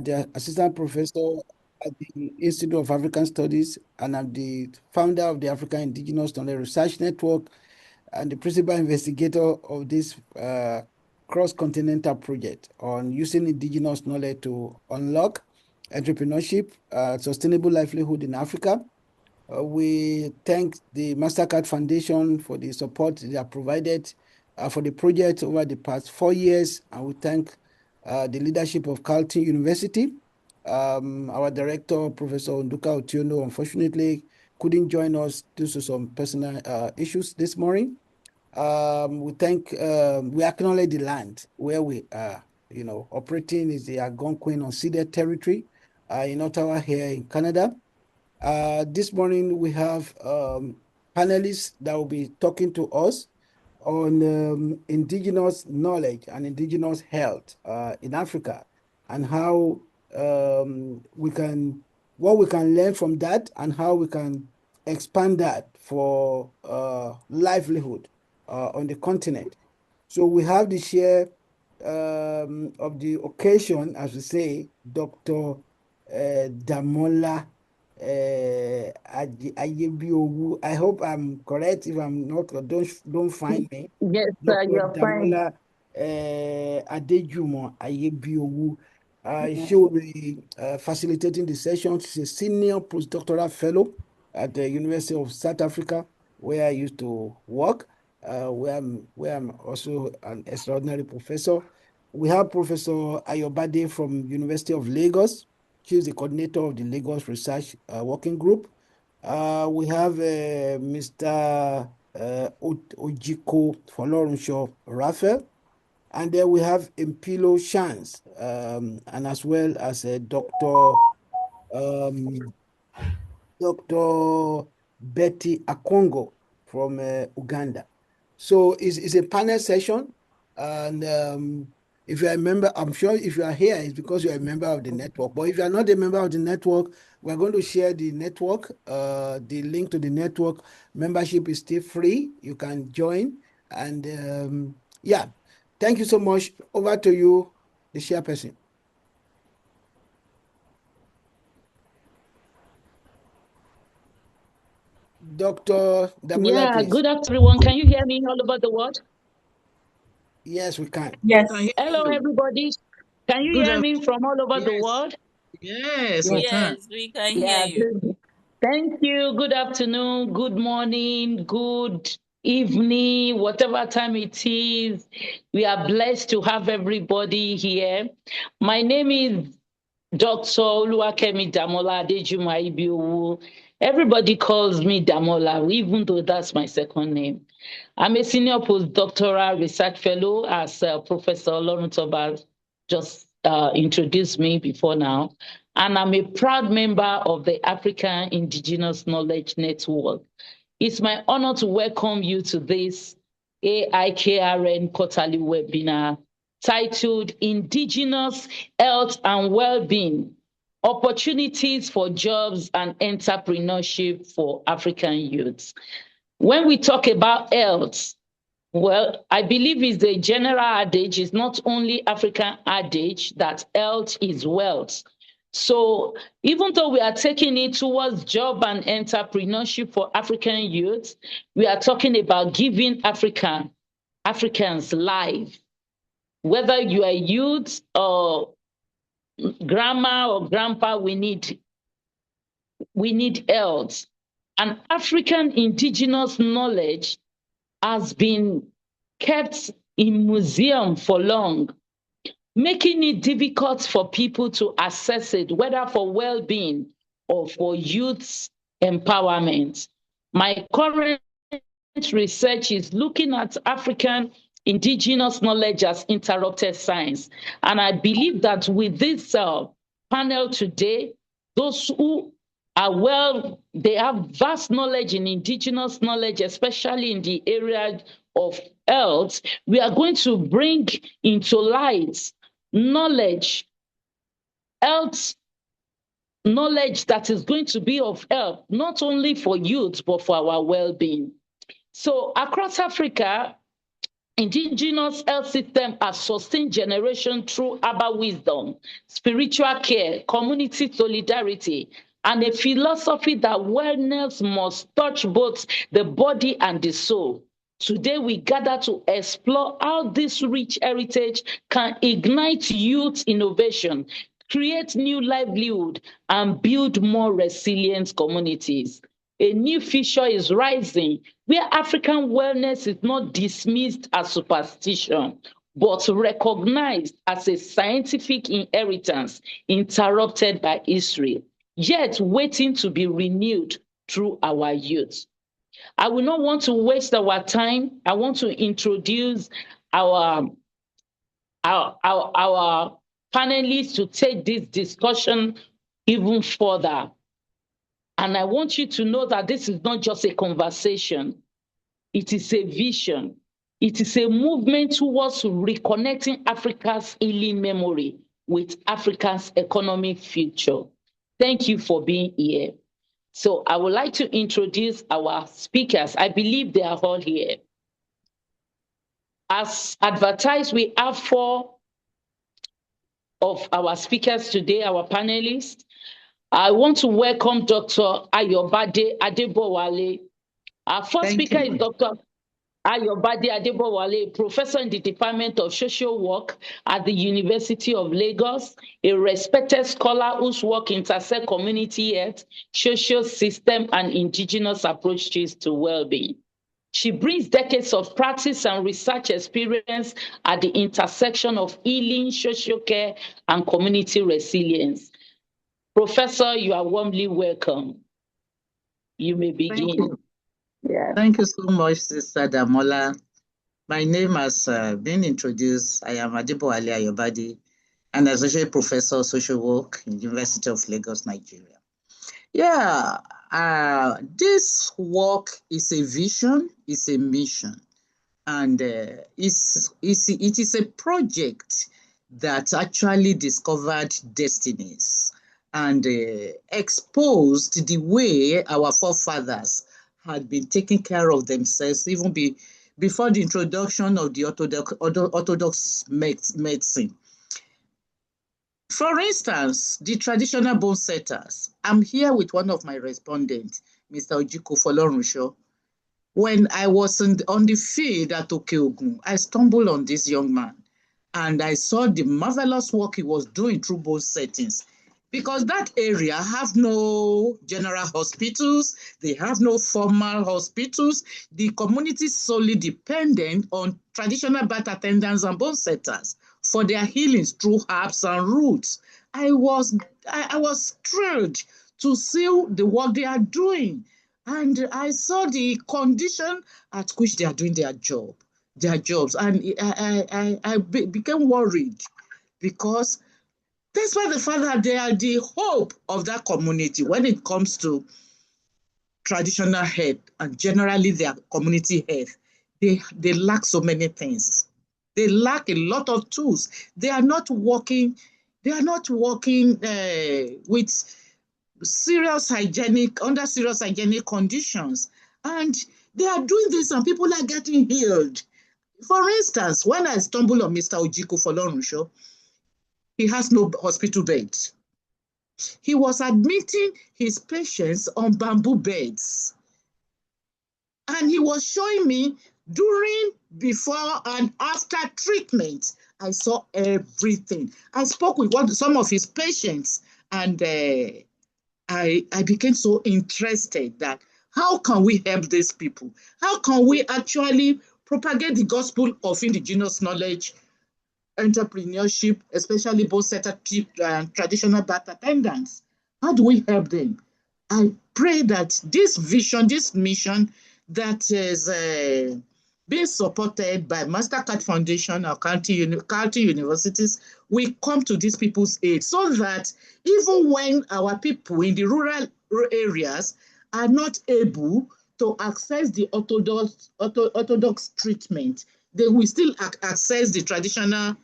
the assistant professor at the Institute of African Studies, and I'm the founder of the African Indigenous Knowledge Research Network and the principal investigator of this cross-continental project on using indigenous knowledge to unlock entrepreneurship, sustainable livelihood in Africa. We thank the MasterCard Foundation for the support they have provided for the project over the past 4 years, and we thank the leadership of Carleton University. Our director, Professor Nduka Otiono, unfortunately couldn't join us due to some personal issues this morning. We acknowledge the land where we are, operating is the Algonquin unceded territory in Ottawa here in Canada. This morning we have panelists that will be talking to us on indigenous knowledge and indigenous health in Africa, and how what we can learn from that and how we can expand that for livelihood on the continent. So we have the chair of the occasion, as we say, Dr. Damola Ayebiowu. I hope I'm correct. If I'm not, don't find me. Yes, sir, Dr. you're fine. Damola Adejumo Ayebiowu. She will be facilitating the session. She's a senior postdoctoral fellow at the University of South Africa, where I used to work, where I'm also an extraordinary professor. We have Professor Ayobade from University of Lagos. She's the coordinator of the Lagos Research Working Group. We have Mr. Ojiko Folorunsho Raphael. And then we have Impilo Shans, and as well as um, Dr. Betty Akongo from Uganda. So it's a panel session, and if you're a member, I'm sure if you are here, it's because you're a member of the network. But if you are not a member of the network, we're going to share the network, the link to the network. Membership is still free. You can join, and yeah, thank you so much. Over to you, the chairperson. Dr. Damola, Yeah, please. good afternoon, everyone. Can you hear me all over the world? Yes, we can. Yes. Can hear Hello, you. everybody. Can you Good hear afternoon. me from all over the Yes, world? yes, we Yes. can. Yes, we can hear Yeah, you. good. Thank you. Good afternoon, good morning, good evening, whatever time it is. We are blessed to have everybody here. My name is Dr. Oluwakemi Damola Adejuma Ibiowu. Everybody calls me Damola, even though that's my second name. I'm a senior postdoctoral research fellow, as Professor Oloruntoba just introduced me before now. And I'm a proud member of the African Indigenous Knowledge Network. It's my honor to welcome you to this AIKRN quarterly webinar titled Indigenous Health and Wellbeing, Opportunities for Jobs and Entrepreneurship for African Youths. When we talk about health, well, I believe it's a general adage, it's not only African adage that health is wealth. So even though we are taking it towards job and entrepreneurship for African youth, we are talking about giving Africans life. Whether you are youth or grandma or grandpa, we need health. And African indigenous knowledge has been kept in museum for long, making it difficult for people to access it, whether for well-being or for youth empowerment. My current research is looking at African indigenous knowledge as interrupted science. And I believe that with this panel today, those who are they have vast knowledge in indigenous knowledge, especially in the area of health. We are going to bring into light knowledge, health knowledge that is going to be of help, not only for youth, but for our well being. So across Africa, Indigenous health system has sustained generation through herbal wisdom, spiritual care, community solidarity, and a philosophy that wellness must touch both the body and the soul. Today, we gather to explore how this rich heritage can ignite youth innovation, create new livelihood, and build more resilient communities. A new future is rising where African wellness is not dismissed as superstition, but recognized as a scientific inheritance interrupted by history, yet waiting to be renewed through our youth. I will not want to waste our time. I want to introduce our, our panelists to take this discussion even further. And I want you to know that this is not just a conversation, it is a vision. It is a movement towards reconnecting Africa's healing memory with Africa's economic future. Thank you for being here. So I would like to introduce our speakers. I believe they are all here. As advertised, we have 4 of our speakers today, our panelists. I want to welcome Dr. Ayobade Adebowale. Our first speaker is Dr. Ayobade Adebowale, professor in the Department of Social Work at the University of Lagos, a respected scholar whose work intersects community health, social system, and indigenous approaches to well-being. She brings decades of practice and research experience at the intersection of healing, social care, and community resilience. Professor, you are warmly welcome. You may begin. Thank you. Yeah. Thank you so much, Sister Damola. My name has been introduced. I am Adebowale Ayobade, an associate professor of social work in the University of Lagos, Nigeria. Yeah, this work is a vision, it's a mission, and it is a project that actually discovered destinies and exposed the way our forefathers had been taking care of themselves even before the introduction of the orthodox medicine. For instance, the traditional bone setters. I'm here with one of my respondents, Mr. Ojiko Folorunsho. When I was on the field at Okeogun, I stumbled on this young man and I saw the marvelous work he was doing through both settings. Because that area have no general hospitals, they have no formal hospitals. The community is solely dependent on traditional birth attendants and bone setters for their healings through herbs and roots. I was thrilled to see the work they are doing. And I saw the condition at which they are doing their jobs. And I became worried because despite the fact that they are the hope of that community when it comes to traditional health and generally their community health, they lack so many things. They lack a lot of tools. They are not working with under serious hygienic conditions. And they are doing this and people are getting healed. For instance, when I stumbled on Mr. Ojiko Folorunsho, he has no hospital bed. He was admitting his patients on bamboo beds. And he was showing me during, before, and after treatment. I saw everything. I spoke with some of his patients, and I became so interested that how can we help these people? How can we actually propagate the gospel of indigenous knowledge, entrepreneurship, especially both setter and traditional birth attendants? How do we help them? I pray that this vision, this mission that is being supported by Mastercard Foundation or county universities will come to these people's aid so that even when our people in the rural areas are not able to access the orthodox treatment, they will still access the traditional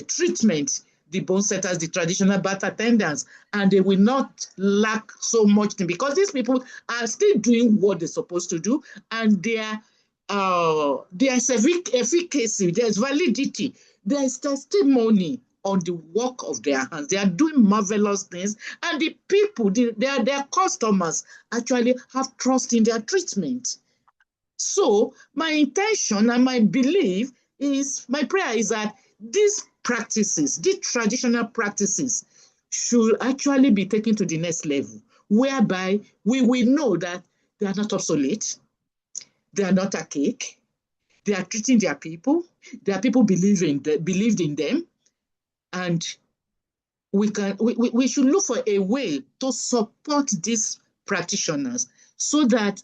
treatment, the bone setters, the traditional birth attendants, and they will not lack so much because these people are still doing what they're supposed to do, and their there's efficacy, there's validity, there's testimony on the work of their hands. They are doing marvelous things, and the people, their customers actually have trust in their treatment. So my intention and my belief is, my prayer is that these practices, these traditional practices, should actually be taken to the next level, whereby we will know that they are not obsolete, they are not archaic, they are treating their people, their people believed in them, and we should look for a way to support these practitioners so that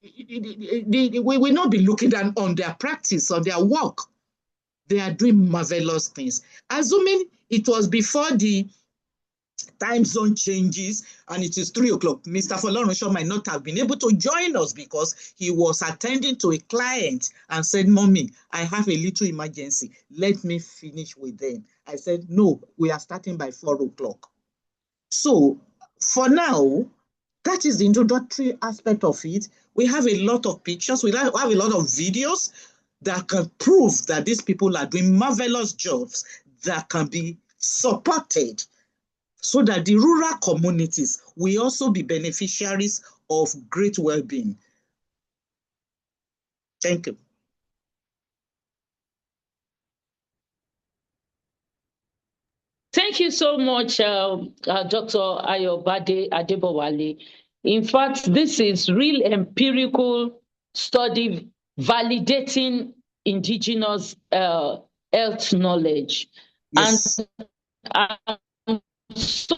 we will not be looking down on their practice, on their work. They are doing marvelous things. Assuming it was before the time zone changes and it is 3 o'clock, Mr. Folorunsho might not have been able to join us because he was attending to a client and said, "Mommy, I have a little emergency. Let me finish with them." I said, "No, we are starting by 4 o'clock. So for now, that is the introductory aspect of it. We have a lot of pictures, we have a lot of videos that can prove that these people are doing marvelous jobs that can be supported so that the rural communities will also be beneficiaries of great well-being. Thank you. Thank you so much, Dr. Ayobade Adebowale. In fact, this is real empirical study validating indigenous health knowledge. Yes. And I'm so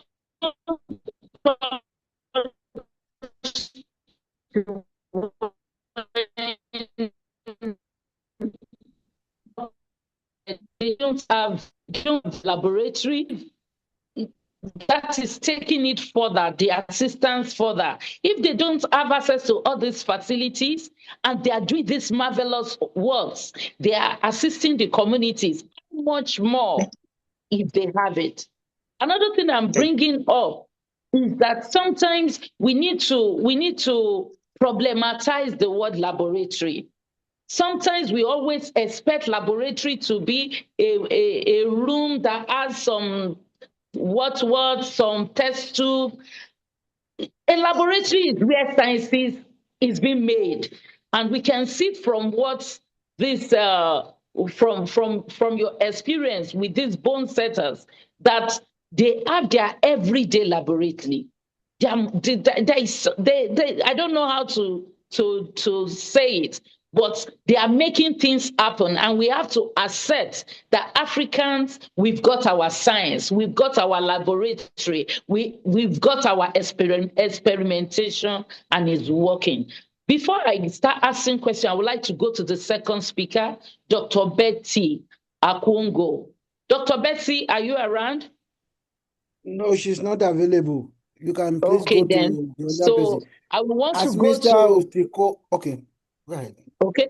they don't have laboratory that is taking it further, the assistance further. If they don't have access to all these facilities and they are doing these marvelous works, they are assisting the communities much more if they have it. Another thing I'm bringing up is that sometimes we need to problematize the word laboratory. Sometimes we always expect laboratory to be a room that has some some test tube. A laboratory is where sciences is being made, and we can see from what this from your experience with these bone setters that they have their everyday laboratory. I don't know how to say it, but they are making things happen, and we have to accept that Africans, we've got our science, we've got our laboratory, we've got our experimentation, and it's working. Before I start asking questions, I would like to go to the second speaker, Dr. Betty Akwongo. Dr. Betty, are you around? No, she's not available. You can please Okay, go then. to the other person. So I want to As go Mr. to. Otiko, okay, go ahead. Okay.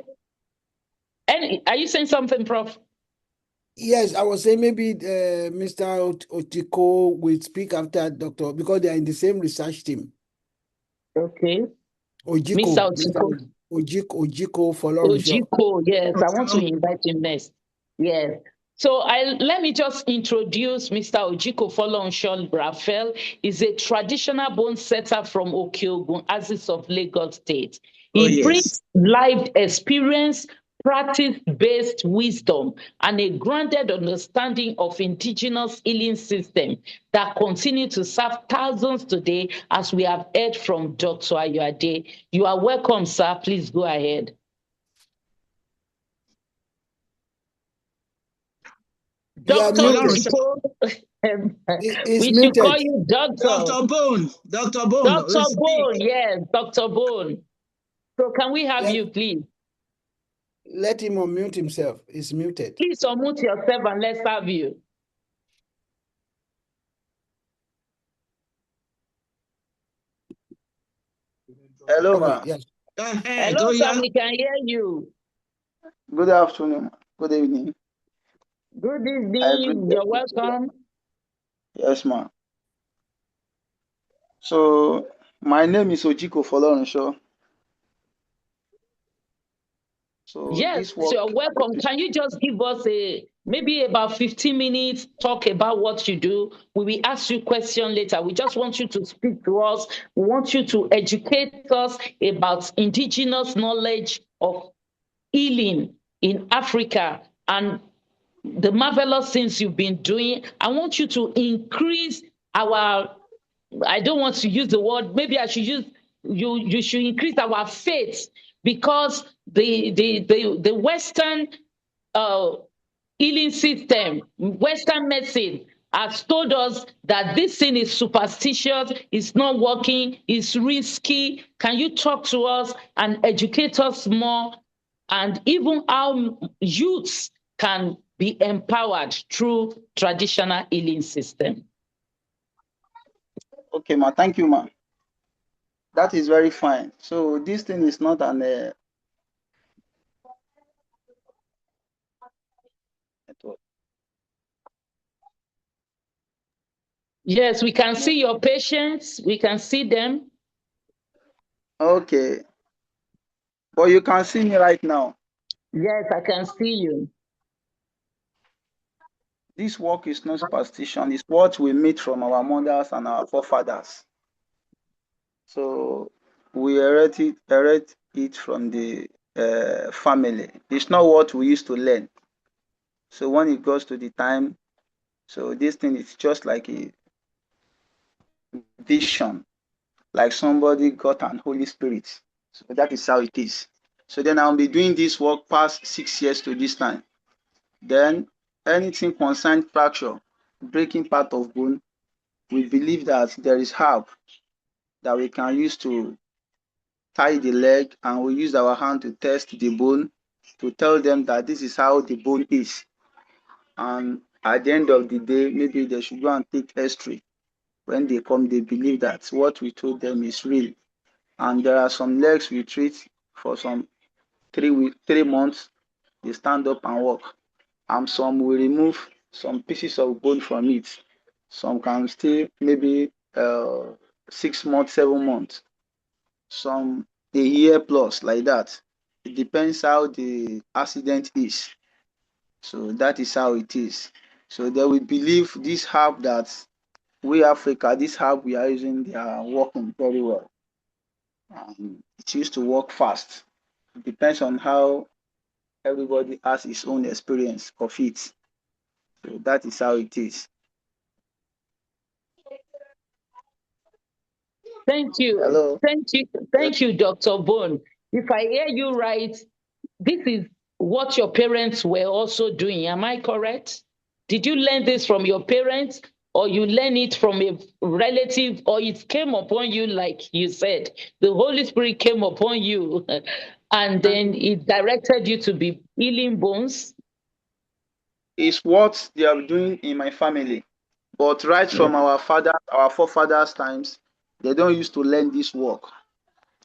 Are you saying something, Prof? Yes, I was saying maybe Mr. Otiko will speak after Dr. because they are in the same research team. Okay. Ojiko, Mr. Ojiko Folorunsho. Ojiko, yes, I want to invite him next. Yes. So let me just introduce Mr. Ojiko Folorunsho Raphael. Is a traditional bone setter from Okeogun, Axis of Lagos State. He brings life experience, practice-based wisdom, and a grounded understanding of indigenous healing system that continue to serve thousands today, as we have heard from Dr. Ayoade. You are welcome, sir. Please go ahead. Dr. Ojiko, we should call you Doctor. Dr. Bone. Dr. Bone, yes, Dr. Bone. So can we have you, please? Let him unmute himself. He's muted. Please unmute yourself and let's have you. Hello, ma. Yes. Hello, sir. We can hear you. Good afternoon. Good evening. Good evening. You're welcome. Yes, ma. So, my name is Ojiko Folorunsho. So Yes, this work, you're welcome. Can you just give us maybe about 15 minutes, talk about what you do? We will ask you question later. We just want you to speak to us. We want you to educate us about indigenous knowledge of healing in Africa and the marvelous things you've been doing. I want you to increase our, I don't want to use the word, maybe I should use, you should increase our faith, because the Western uh, healing system, Western medicine has told us that this thing is superstitious, it's not working, it's risky. Can you talk to us and educate us more, and even how youths can be empowered through traditional healing system? okay, ma. Thank you, ma. That is very fine. So this thing is not an Yes, we can see your patients. We can see them. okay, but you can see me right now. Yes, I can see you. This work is not superstition. It's what we made from our mothers and our forefathers. So we inherit it from the family. It's not what we used to learn. So when it goes to the time, so this thing is just like a vision, like somebody got an Holy Spirit. So that is how it is. So then I'll be doing this work past 6 years to this time. Then anything concerned fracture, breaking part of bone, we believe that there is herb that we can use to tie the leg, and we use our hand to test the bone to tell them that this is how the bone is. And at the end of the day, maybe they should go and take x-ray. When they come, they believe that what we told them is real. And there are some legs we treat for some 3 months, they stand up and walk. And some will remove some pieces of bone from it. Some can stay maybe 6 months, 7 months. Some a year plus, like that. It depends how the accident is. So that is how it is. So they will believe this herb that we Africa, this herb we are using, they are working very well. It used to work fast. It depends on how everybody has his own experience of it. So that is how it is. Thank you. Hello. Thank you. Thank you, Dr. Bone. If I hear you right, this is what your parents were also doing. Am I correct? Did you learn this from your parents, or you learn it from a relative, or it came upon you, like you said, the Holy Spirit came upon you and then it directed you to be healing bones? It's what they are doing in my family. But right Yeah. from our forefathers' times, they don't used to learn this work.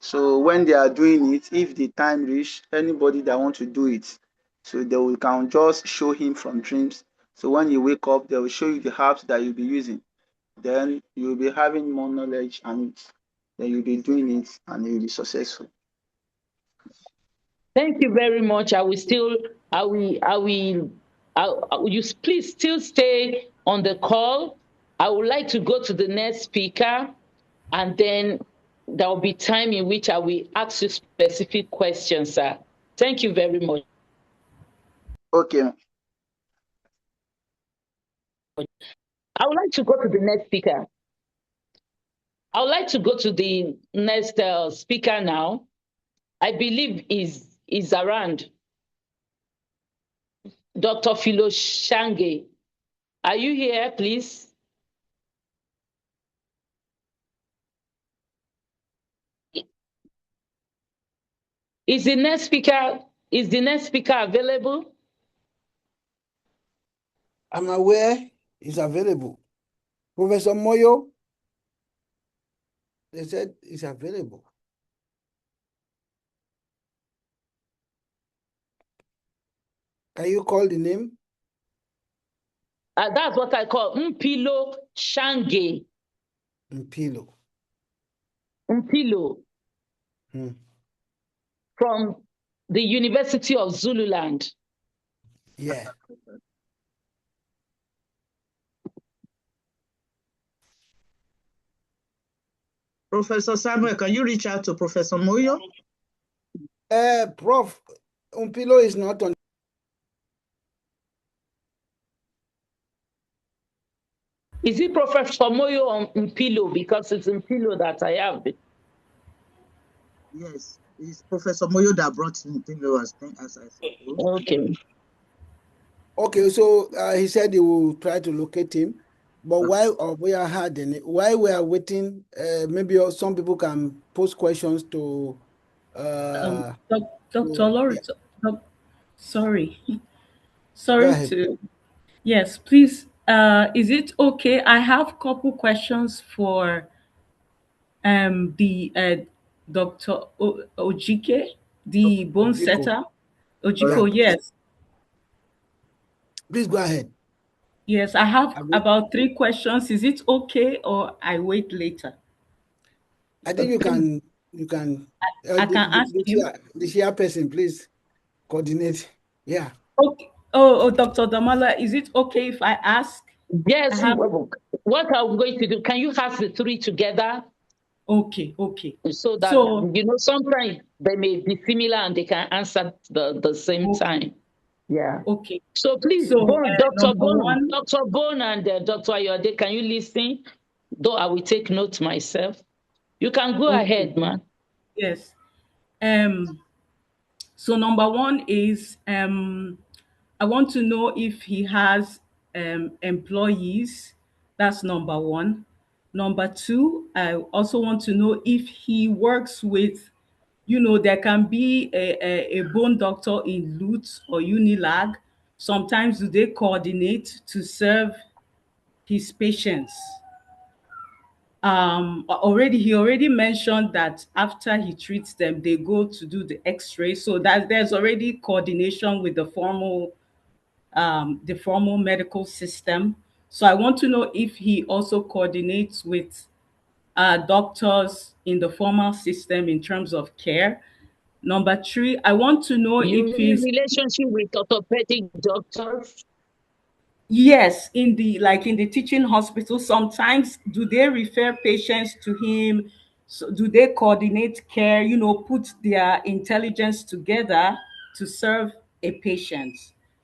So when they are doing it, if the time reach, anybody that want to do it, so they will can just show him from dreams. So when you wake up, they will show you the herbs that you'll be using. Then you'll be having more knowledge, and then you'll be doing it and you'll be successful. Thank you very much. I will still, will you please still stay on the call? I would like to go to the next speaker, and then there will be time in which I will ask you specific questions, sir. Thank you very much. Okay. I would like to go to the next speaker. I would like to go to the next speaker now. I believe is around. Dr. Philo Shange. Are you here, please? Is the next speaker available? I'm aware it's available. Professor Moyo, they said it's available. Can you call the name? That's what I call Mpilo Shange. Mpilo. Mpilo. Hmm. From the University of Zululand. Yeah. Professor Samuel, can you reach out to Professor Moyo? Prof, Umpilo is not on. Is it Professor Moyo on Mpilo? Because it's Mpilo that I have it. Yes, it's Professor Moyo that brought in Mpilo as I suppose. Okay. Okay, so he said he will try to locate him. But while we are while we are waiting, maybe some people can post questions to Dr. Lori, sorry. Go Sorry ahead. to, yes, please. Is it okay? I have couple questions for the Dr. Ojike, the bone Ojiko. setter. Yeah. Ojiko, yes. Please go ahead. Yes, I have about 3 questions. Is it okay or I wait later? I think you can I can ask him. the chairperson, please coordinate. Yeah. Okay. Dr. Damala, is it okay if I ask? Yes. I have... What I'm going to do, can you have the 3 together? Okay. So that, sometimes they may be similar and they can answer the same time. Yeah. Okay. So please, Dr. Bone and Dr. Ayode, can you listen? Though I will take note myself. You can go ahead, man. Yes. So number 1 is I want to know if he has employees. That's number 1. Number 2, I also want to know if he works with, there can be a bone doctor in Lutz or Unilag. Sometimes do they coordinate to serve his patients? He already mentioned that after he treats them, they go to do the x-ray, so that there's already coordination with the formal medical system. So I want to know if he also coordinates with doctors in the formal system in terms of care. Number 3, I want to know You if mean he's... relationship with orthopedic doctors? Yes, in the teaching hospital, sometimes do they refer patients to him? So do they coordinate care, put their intelligence together to serve a patient?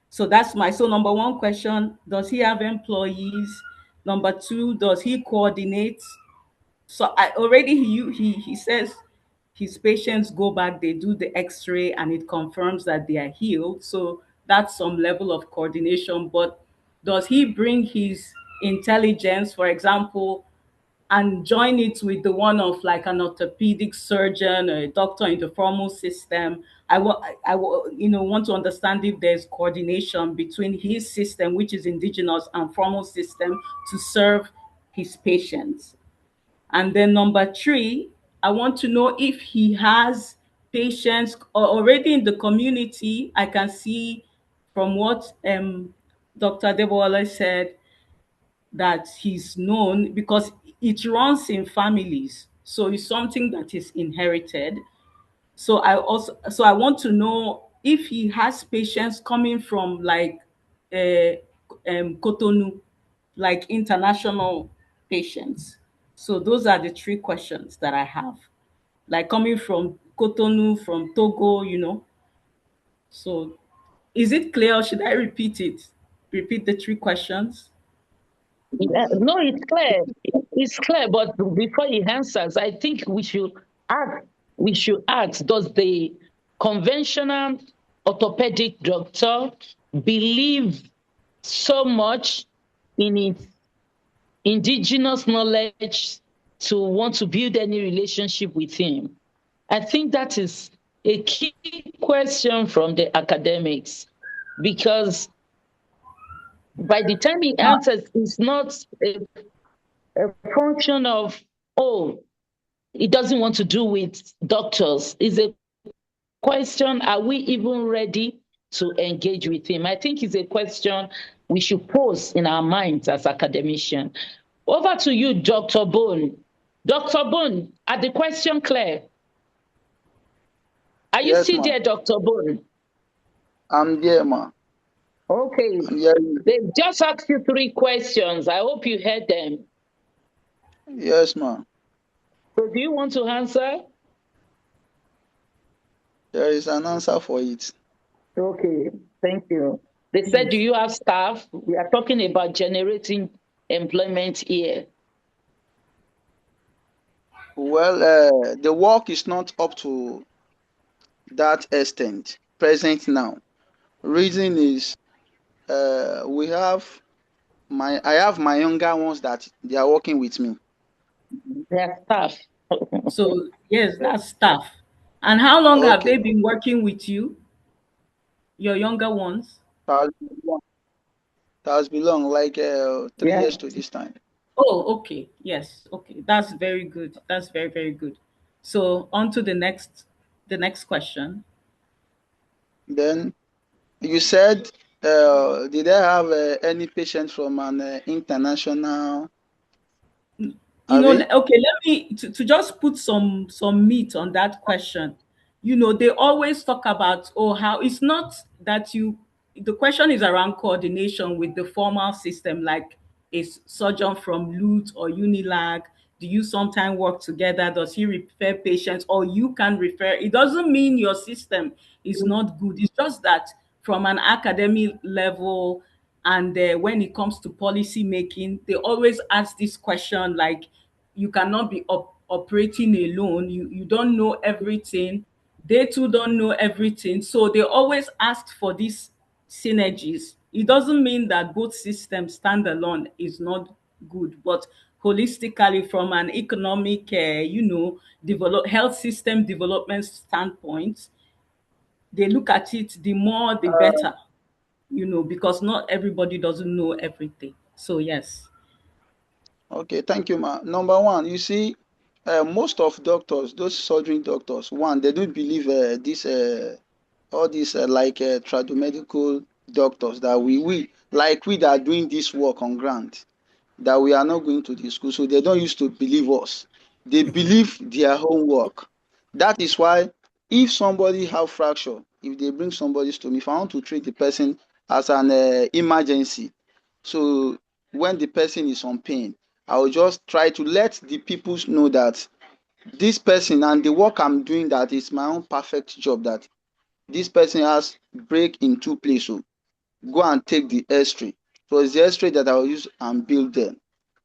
So that's so number 1 question, does he have employees? Number 2, does he coordinate? So he says his patients go back, they do the x-ray and it confirms that they are healed. So that's some level of coordination. But does he bring his intelligence, for example, and join it with the one of like an orthopedic surgeon or a doctor in the formal system? Want to understand if there's coordination between his system, which is indigenous, and formal system to serve his patients. And then number 3, I want to know if he has patients already in the community. I can see from what Dr. Debowale said that he's known because it runs in families. So it's something that is inherited. So I want to know if he has patients coming from like Cotonou, like international patients. So those are the 3 questions that I have, like coming from Cotonou, from Togo. So is it clear or should I repeat it? Repeat the 3 questions? No, it's clear. It's clear, but before he answers, I think we should ask, does the conventional orthopedic doctor believe so much in its indigenous knowledge to want to build any relationship with him? I think that is a key question from the academics, because by the time he answers, it's not a function of, oh, he doesn't want to do with doctors. It's a question, are we even ready to engage with him? I think it's a question we should pose in our minds as academicians. Over to you, Dr. Bone. Dr. Bone, are the question clear? Are you Yes, still ma. there, Dr. Bone? I'm there, ma. Okay. I'm hearing you. They've just asked you 3 questions. I hope you heard them. Yes, ma. So do you want to answer? There is an answer for it. Okay, thank you. They said, do Yes. you have staff? We are talking about generating employment here. Well, the work is not up to that extent present now. Reason is I have my younger ones that they are working with me. They are staff. So yes, that's staff. And how long have Okay. they been working with you, your younger ones? That has been long, like 3 years Yeah. to this time. Oh, okay. Yes. Okay. That's very good. That's very, very good. So on to the next question. Then you said, did I have any patient from an international? Abi? Okay, let me to just put some meat on that question. They always talk about, oh, how it's not that you the question is around coordination with the formal system, like a surgeon from Lut or Unilag. Do you sometimes work together? Does he refer patients, or you can refer? It doesn't mean your system is not good. It's just that from an academic level, and when it comes to policy making, they always ask this question, like, you cannot be operating alone. You don't know everything. They too don't know everything. So they always ask for these synergies. It doesn't mean that both systems standalone is not good, but holistically, from an economic, develop health system development standpoint, they look at it, the more the better, because not everybody doesn't know everything. So yes. Okay, thank you, ma. Number one, you see, most of doctors, those surgery doctors, one, they don't believe this all these like tradomedical doctors that we that are doing this work on ground, that we are not going to the school, so they don't used to believe us. They believe their own work. That is why if somebody have fracture, if they bring somebody to me, if I want to treat the person as an emergency, so when the person is on pain, I will just try to let the people know that this person and the work I'm doing, that is my own perfect job, that this person has break in two places. So go and take the x-ray. So it's the x-ray that I will use and build them.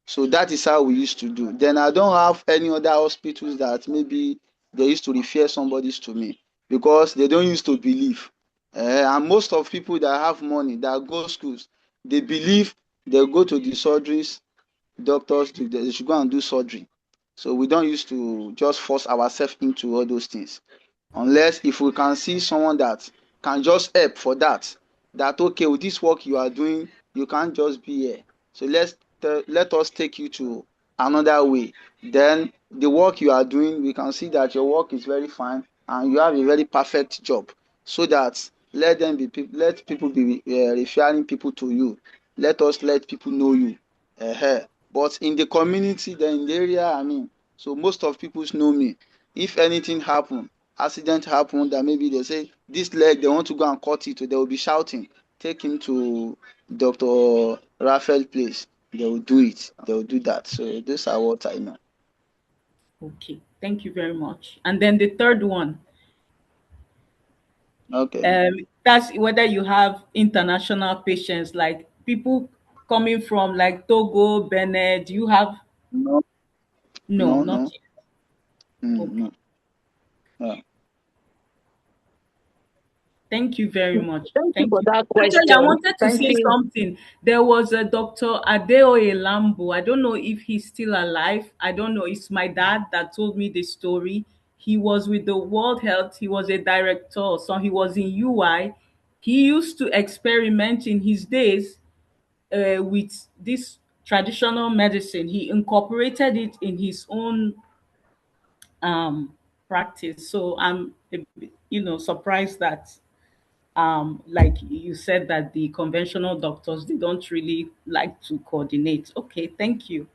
So that is how we used to do. Then I don't have any other hospitals that maybe they used to refer somebody to me, because they don't used to believe. And most of people that have money, that go schools, they believe they go to the surgeries, doctors, they should go and do surgery. So we don't used to just force ourselves into all those things, unless if we can see someone that can just help for that, that okay, with this work you are doing, you can't just be here, so let us take you to another way. Then the work you are doing, we can see that your work is very fine and you have a very perfect job, so that let people be referring people to you. Let people know you. But in the community, then in the area, I mean, so most of people know me. If anything happen, accident happen, that maybe they say this leg they want to go and cut it, they will be shouting, take him to Dr. Raphael place. They will do it. They will do that. So those are what I know. Okay, thank you very much. And then the third one, Okay. that's whether you have international patients, like people coming from like Togo, Benin. Do you have? No, No, no, not no. yet. Okay. No. Yeah. Thank you very much. Thank you Thank for you. that Actually, I question. wanted to Thank say you. something. There was a Dr. Adeoye Lambo. I don't know if he's still alive. I don't know. It's my dad that told me the story. He was with the World Health. He was a director. So he was in UI. He used to experiment in his days with this traditional medicine. He incorporated it in his own practice. So I'm, surprised that like you said, that the conventional doctors, they don't really like to coordinate. Okay, thank you.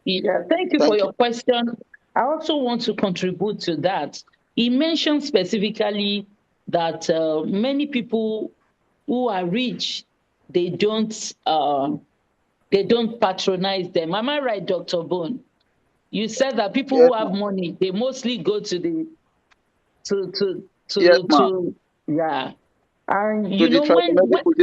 Yeah, thank you for Thank you. your question. I also want to contribute to that. he mentioned specifically that many people who are rich, they don't patronize them. Am I right, Dr. Bone? You said that people Yes, who have ma'am. money, they mostly go to the Yes, ma'am. yeah. And To you the know when medical,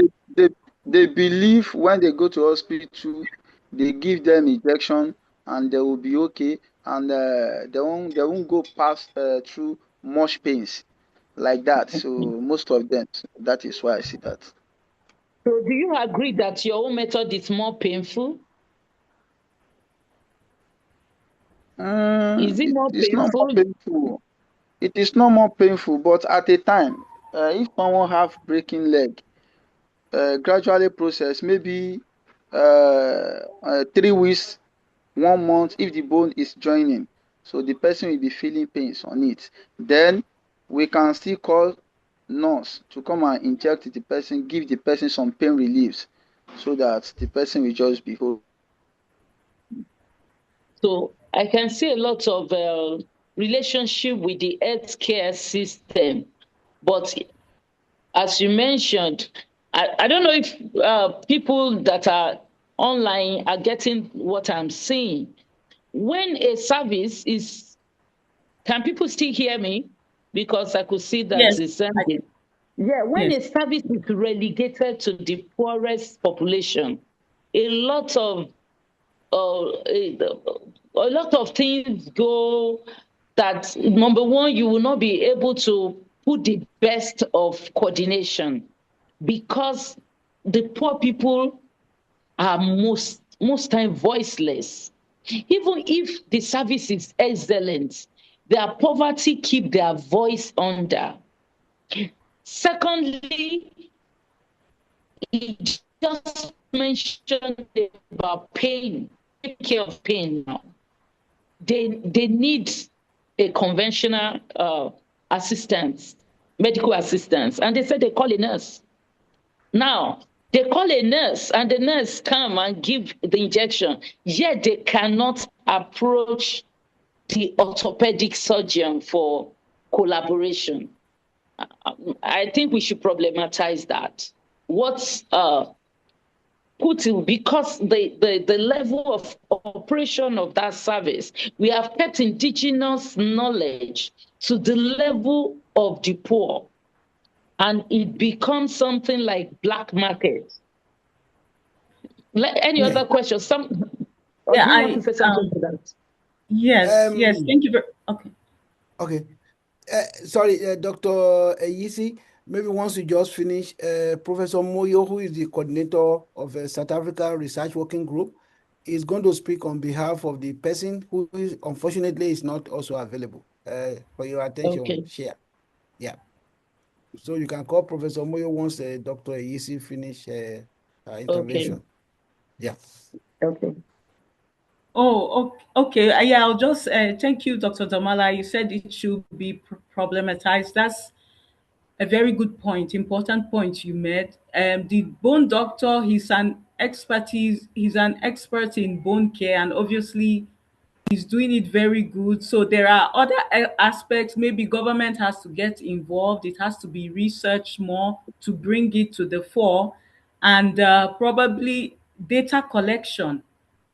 they believe when they go to hospital, they give them injection and they will be okay, and they won't go past through much pains like that. So most of them, that is why I see that. so do you agree that your own method is more painful? Is it It more is not more painful? painful. It is not more painful, but at a time, if someone have breaking leg, gradually process, maybe 3 weeks, 1 month, if the bone is joining, so the person will be feeling pains on it. Then we can still call nurse to come and inject the person, give the person some pain reliefs, so that the person will just be whole. So I can see a lot of relationship with the healthcare system, but as you mentioned, I don't know if people that are online are getting what I'm saying. When a service is, can people still hear me? Because I could see that Yes. it's I, ending. Yeah, when yes. a service is relegated to the poorest population, a lot of a lot of things go that number one, you will not be able to put the best of coordination because the poor people are most time voiceless. Even if the service is excellent, their poverty keep their voice under. Secondly, he just mentioned about pain, take care of pain now. They need a conventional assistance, medical assistance, and they said they call a nurse. Now they call a nurse, and the nurse come and give the injection. Yet they cannot approach the orthopedic surgeon for collaboration. I think we should problematize that. What's put in because the level of operation of that service, we have kept indigenous knowledge to the level of the poor, and it becomes something like black market. Any Yeah. other questions? Some, or Yeah. do you want to say something to that? Yes. Yes. Um, Thank you very. Okay. okay. Sorry, Dr. Yisi, maybe once you just finish, Professor Moyo, who is the coordinator of the South Africa Research Working Group, is going to speak on behalf of the person who is unfortunately is not also available. For your attention, Okay. share. Yeah. So you can call Professor Moyo once Dr. Yisi finish her Okay. intervention. Yeah. Okay. Oh, okay. Yeah, I'll just thank you, Dr. Damala. You said it should be problematized. That's a very good point, important point you made. The bone doctor, he's an expert in bone care, and obviously he's doing it very good. So there are other aspects. Maybe government has to get involved. It has to be researched more to bring it to the fore, and probably data collection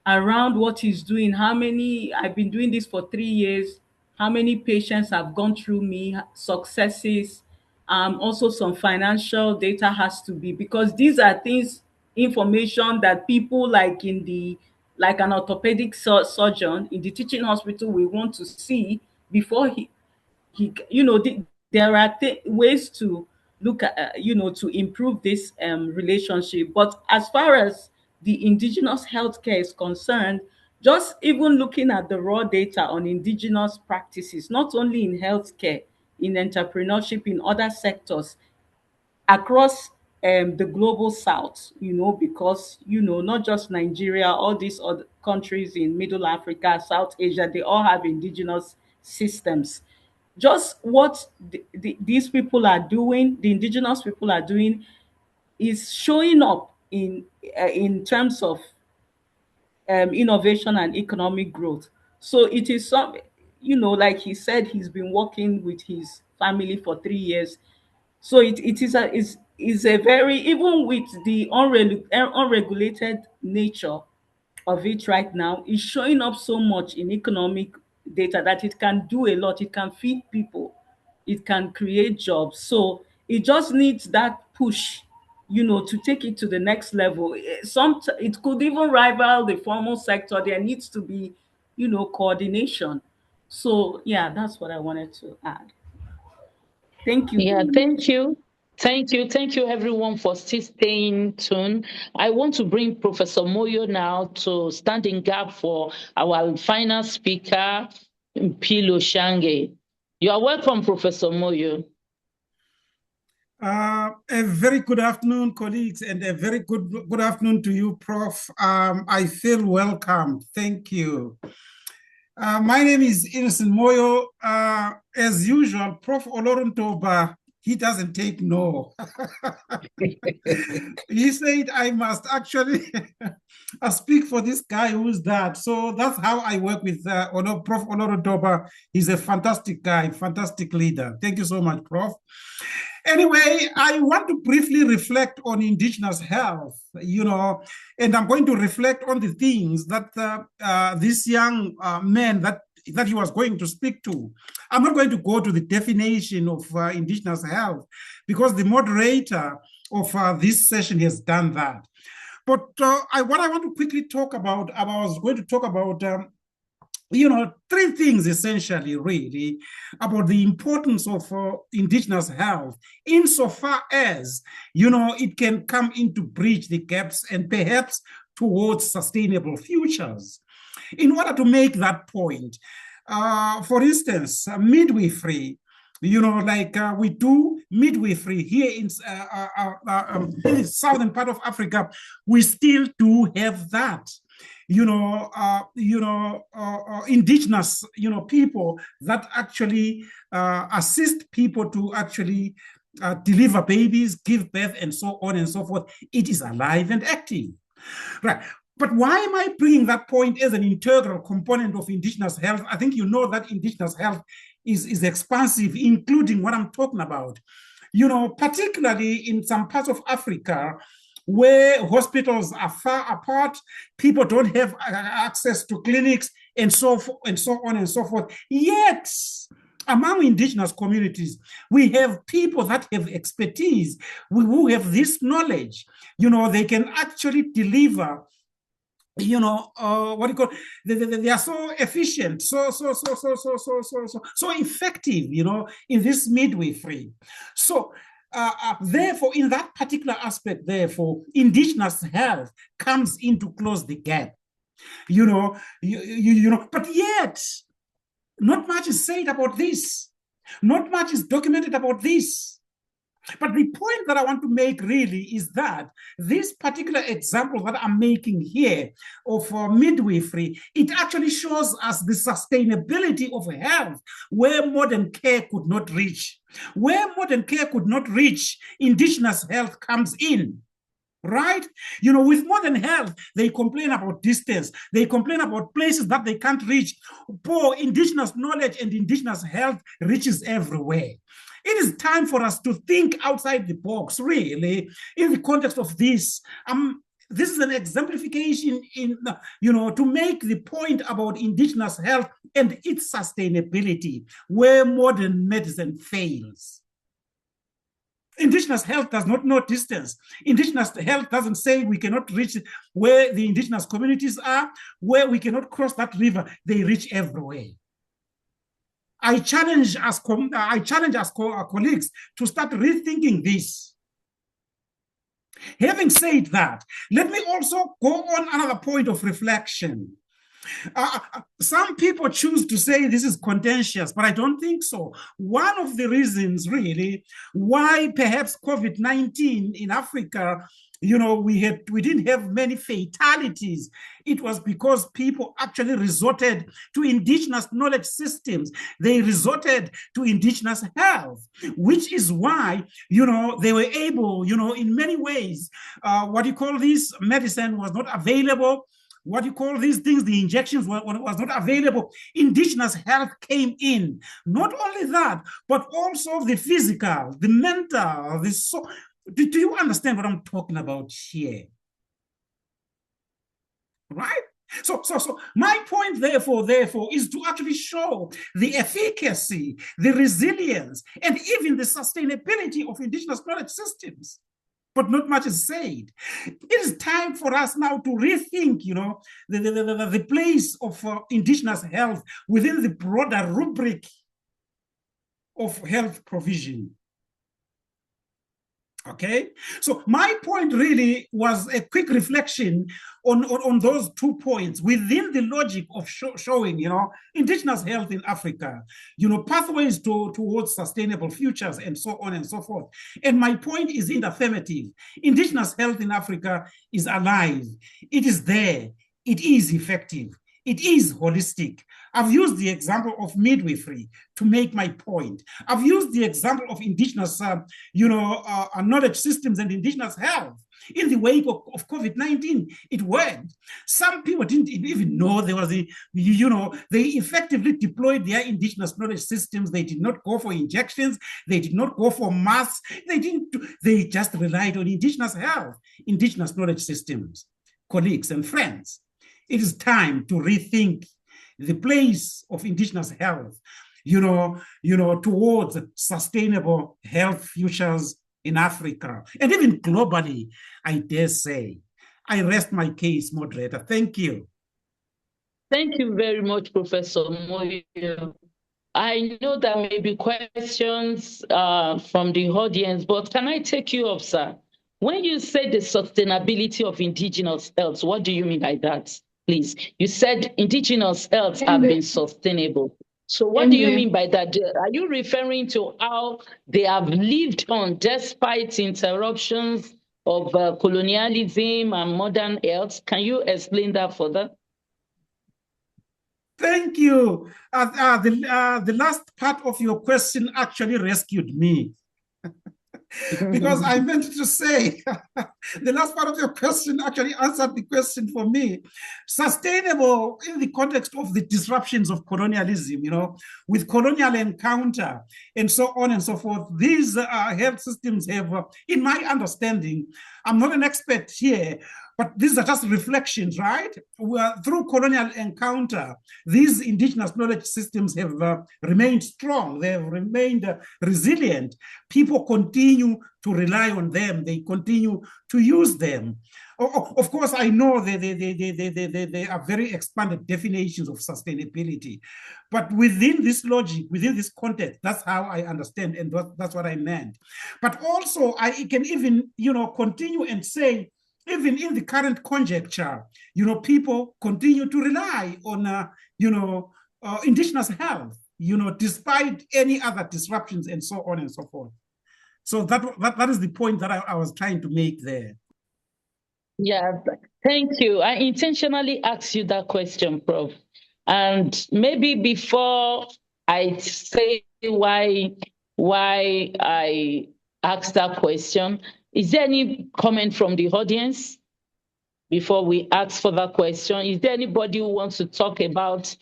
around what he's doing. How many? I've been doing this for 3 years. How many patients have gone through me? Successes. Also, some financial data has to be, because these are things, information that people like an orthopedic surgeon in the teaching hospital will want to see before there are ways to look at to improve this relationship. But as far as the indigenous healthcare is concerned, just even looking at the raw data on indigenous practices, not only in healthcare, in entrepreneurship, in other sectors across the global south, because not just Nigeria, all these other countries in Middle Africa, South Asia, they all have indigenous systems. Just what these people are doing, the indigenous people are doing, is showing up in terms of innovation and economic growth. So it is some, like he said, he's been working with his family for 3 years. So it is a very, even with the unregulated nature of it right now, is showing up so much in economic data that it can do a lot. It can feed people, it can create jobs. So it just needs that push, to take it to the next level. It could even rival the formal sector. There needs to be, coordination. So yeah, that's what I wanted to add. Thank you. Yeah, thank you. Thank you. Thank you, everyone, for still staying tuned. I want to bring Professor Moyo now to stand in gap for our final speaker, Pilo Shange. You are welcome, Professor Moyo. A very good afternoon, colleagues, and a very good afternoon to you, Prof. I feel welcome. Thank you. My name is Innocent Moyo. As usual, Prof. Oloruntoba, he doesn't take no. He said I must actually speak for this guy who's that. So that's how I work with Prof. Oloruntoba. He's a fantastic guy, fantastic leader. Thank you so much, Prof. Anyway, I want to briefly reflect on Indigenous health, and I'm going to reflect on the things that this young man that he was going to speak to. I'm not going to go to the definition of Indigenous health because the moderator of this session has done that. But what I want to quickly talk about, I was going to talk about three things essentially, really, about the importance of Indigenous health, insofar as, it can come in to bridge the gaps and perhaps towards sustainable futures. In order to make that point, for instance, midwifery, we do midwifery here in the southern part of Africa, we still do have that. Indigenous, people that actually assist people to actually deliver babies, give birth, and so on and so forth. It is alive and active, right? But why am I bringing that point as an integral component of Indigenous health? I think you know that Indigenous health is expansive, including what I'm talking about. Particularly in some parts of Africa, where hospitals are far apart, people don't have access to clinics, and so on and so forth. Yet, among Indigenous communities, we have people that have expertise, who have this knowledge. They can actually deliver. They are so efficient, so effective, in this midwifery. So. Therefore, in that particular aspect, Indigenous health comes in to close the gap. But yet, not much is said about this. Not much is documented about this. But the point that I want to make really is that this particular example that I'm making here of midwifery, it actually shows us the sustainability of health where modern care could not reach. Where modern care could not reach, Indigenous health comes in. Right? With modern health, they complain about distance. They complain about places that they can't reach. Poor Indigenous knowledge and Indigenous health reaches everywhere. It is time for us to think outside the box, really, in the context of this. This is an exemplification to make the point about Indigenous health and its sustainability, where modern medicine fails. Indigenous health does not know distance. Indigenous health doesn't say we cannot reach where the Indigenous communities are, where we cannot cross that river. They reach everywhere. I challenge us colleagues to start rethinking this. Having said that, let me also go on another point of reflection. Some people choose to say this is contentious, but I don't think so. One of the reasons, really, why perhaps COVID-19 in Africa, we didn't have many fatalities. It was because people actually resorted to Indigenous knowledge systems. They resorted to Indigenous health, which is why, they were able, in many ways, medicine was not available. what you call these things, the injections was not available, indigenous health came in. Not only that, but also the physical, the mental, the so. Do you understand what I'm talking about here? Right? So my point, therefore, is to actually show the efficacy, the resilience, and even the sustainability of indigenous knowledge systems. But not much is said. It is time for us now to rethink, the place of indigenous health within the broader rubric of health provision. Okay, so my point really was a quick reflection on those 2 points within the logic of showing, indigenous health in Africa, pathways towards sustainable futures and so on and so forth. And my point is in the affirmative. Indigenous health in Africa is alive. It is there. It is effective. It is holistic. I've used the example of midwifery to make my point. I've used the example of indigenous, knowledge systems and indigenous health. In the wake of COVID-19, it worked. Some people didn't even know there was they effectively deployed their indigenous knowledge systems. They did not go for injections. They did not go for masks. They just relied on indigenous health, indigenous knowledge systems, colleagues and friends. It is time to rethink the place of indigenous health, towards sustainable health futures in Africa and even globally, I dare say. I rest my case, moderator. Thank you. Thank you very much, Professor Moyo. I know there may be questions from the audience, but can I take you up, sir? When you say the sustainability of indigenous health, what do you mean by that? Please, you said indigenous health have been sustainable. So what do you mean by that? Are you referring to how they have lived on despite interruptions of colonialism and modern health? Can you explain that further? Thank you. The last part of your question actually rescued me. Because I meant to say, the last part of your question actually answered the question for me. Sustainable in the context of the disruptions of colonialism, with colonial encounter and so on and so forth. These health systems have, in my understanding, I'm not an expert here, but these are just reflections, right? Through colonial encounter, these indigenous knowledge systems have remained strong. They have remained resilient. People continue to rely on them. They continue to use them. Of course, I know they are very expanded definitions of sustainability. But within this logic, within this context, that's how I understand, and that's what I meant. But also, I can even, continue and say, even in the current conjuncture, people continue to rely on, indigenous health, despite any other disruptions and so on and so forth. So that is the point that I was trying to make there. Yeah, thank you. I intentionally asked you that question, Prof. And maybe before I say why I asked that question, is there any comment from the audience before we ask for that question? Is there anybody who wants to talk about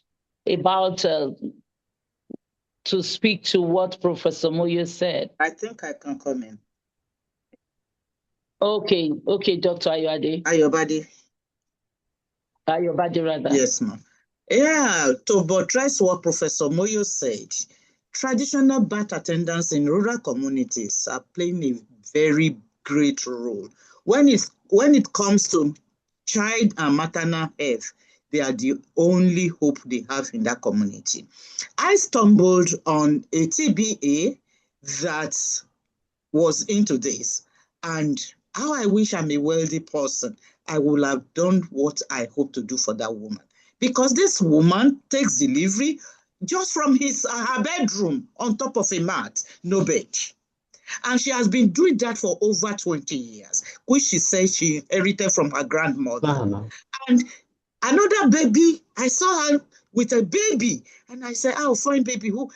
to speak to what Professor Moyo said? I think I can comment. Okay, Dr. Ayobade. Ayobade, rather. Yes, ma'am. Yeah, to buttress what Professor Moyo said, traditional birth attendants in rural communities are playing a very great role. When it comes to child and maternal health, they are the only hope they have in that community. I stumbled on a TBA that was into this, and how I wish I'm a wealthy person, I would have done what I hope to do for that woman. Because this woman takes delivery just from her bedroom on top of a mat, no bed. And she has been doing that for over 20 years, which she says she inherited from her grandmother. And another baby, I saw her with a baby, and I said, "Oh, fine baby, who?"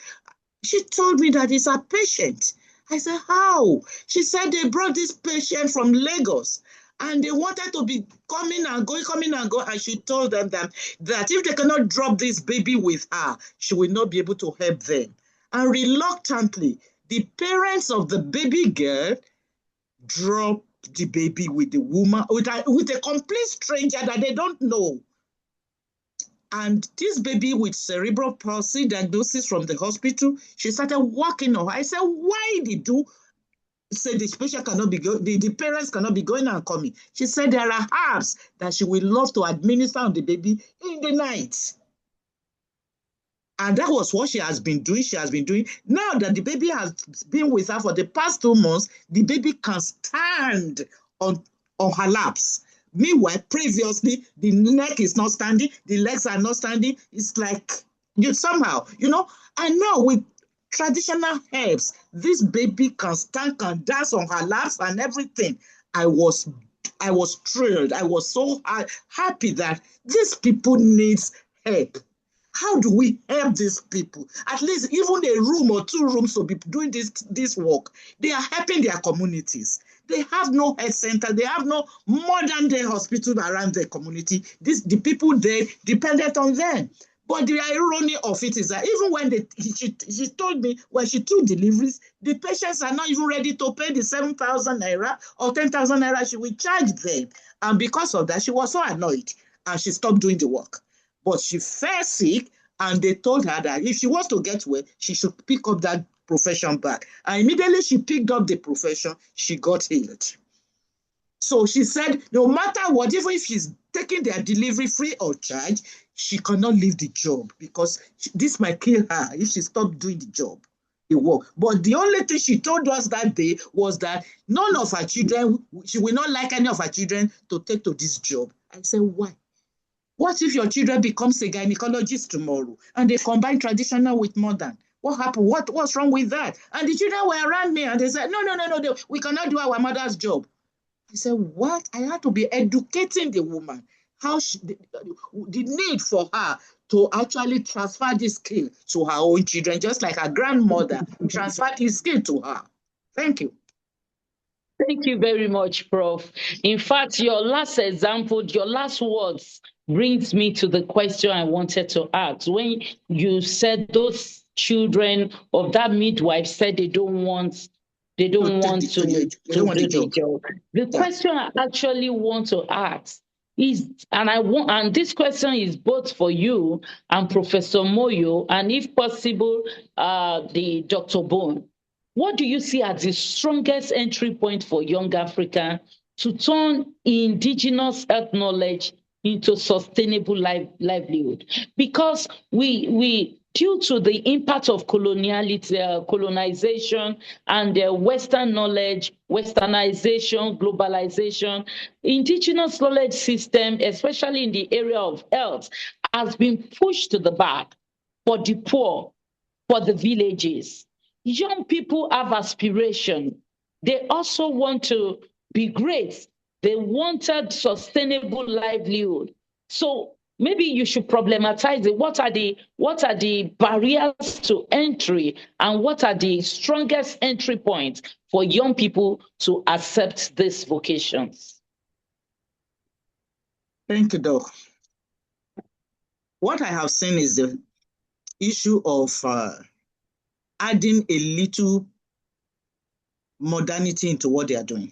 She told me that it's a patient. I said, "How?" She said they brought this patient from Lagos, And they wanted to be coming and going. And she told them that if they cannot drop this baby with her, she will not be able to help them. And reluctantly, the parents of the baby girl dropped the baby with the woman, with a complete stranger that they don't know. And this baby with cerebral palsy diagnosis from the hospital, she started walking on her. I said, why did you say the patient cannot be going, the parents cannot be going and coming? She said there are herbs that she would love to administer on the baby in the night. And that was what she has been doing. Now that the baby has been with her for the past 2 months, the baby can stand on her laps. Meanwhile, previously, the neck is not standing, the legs are not standing. It's like somehow, and now with traditional herbs, this baby can stand, can dance on her laps and everything. I was thrilled. I was so happy that these people need help. How do we help these people? At least even a room or 2 rooms to be doing this work. They are helping their communities. They have no health center. They have no modern day hospital around their community. The people there dependent on them. But the irony of it is that even when she told me when she took deliveries, the patients are not even ready to pay the 7,000 naira or 10,000 naira she will charge them. And because of that, she was so annoyed and she stopped doing the work. But she fell sick, and they told her that if she wants to get well, she should pick up that profession back. And immediately she picked up the profession, she got healed. So she said, no matter what, even if she's taking their delivery free of charge, she cannot leave the job because this might kill her if she stopped doing the job, the work. But the only thing she told us that day was that none of her children, she will not like any of her children to take to this job. I said, why? What if your children becomes a gynecologist tomorrow and they combine traditional with modern? What happened? What's wrong with that? And the children were around me and they said, no, we cannot do our mother's job. I said, what? I had to be educating the woman, the need for her to actually transfer this skill to her own children, just like her grandmother transferred this skill to her. Thank you. Thank you very much, Prof. In fact, your last example, your last words brings me to the question I wanted to ask. When you said those children of that midwife said they don't want to do the job. The question I actually want to ask is, and this question is both for you and Professor Moyo, and if possible, the Dr. Bone. What do you see as the strongest entry point for young Africa to turn indigenous health knowledge into sustainable livelihood? Because we due to the impact of colonization and Western knowledge, Westernization, globalization, indigenous knowledge system, especially in the area of health, has been pushed to the back for the poor, for the villages. Young people have aspiration. They also want to be great. They wanted sustainable livelihood. So maybe you should problematize it. What are the barriers to entry, and what are the strongest entry points for young people to accept these vocations? Thank you, Doc. What I have seen is the issue of adding a little modernity into what they are doing.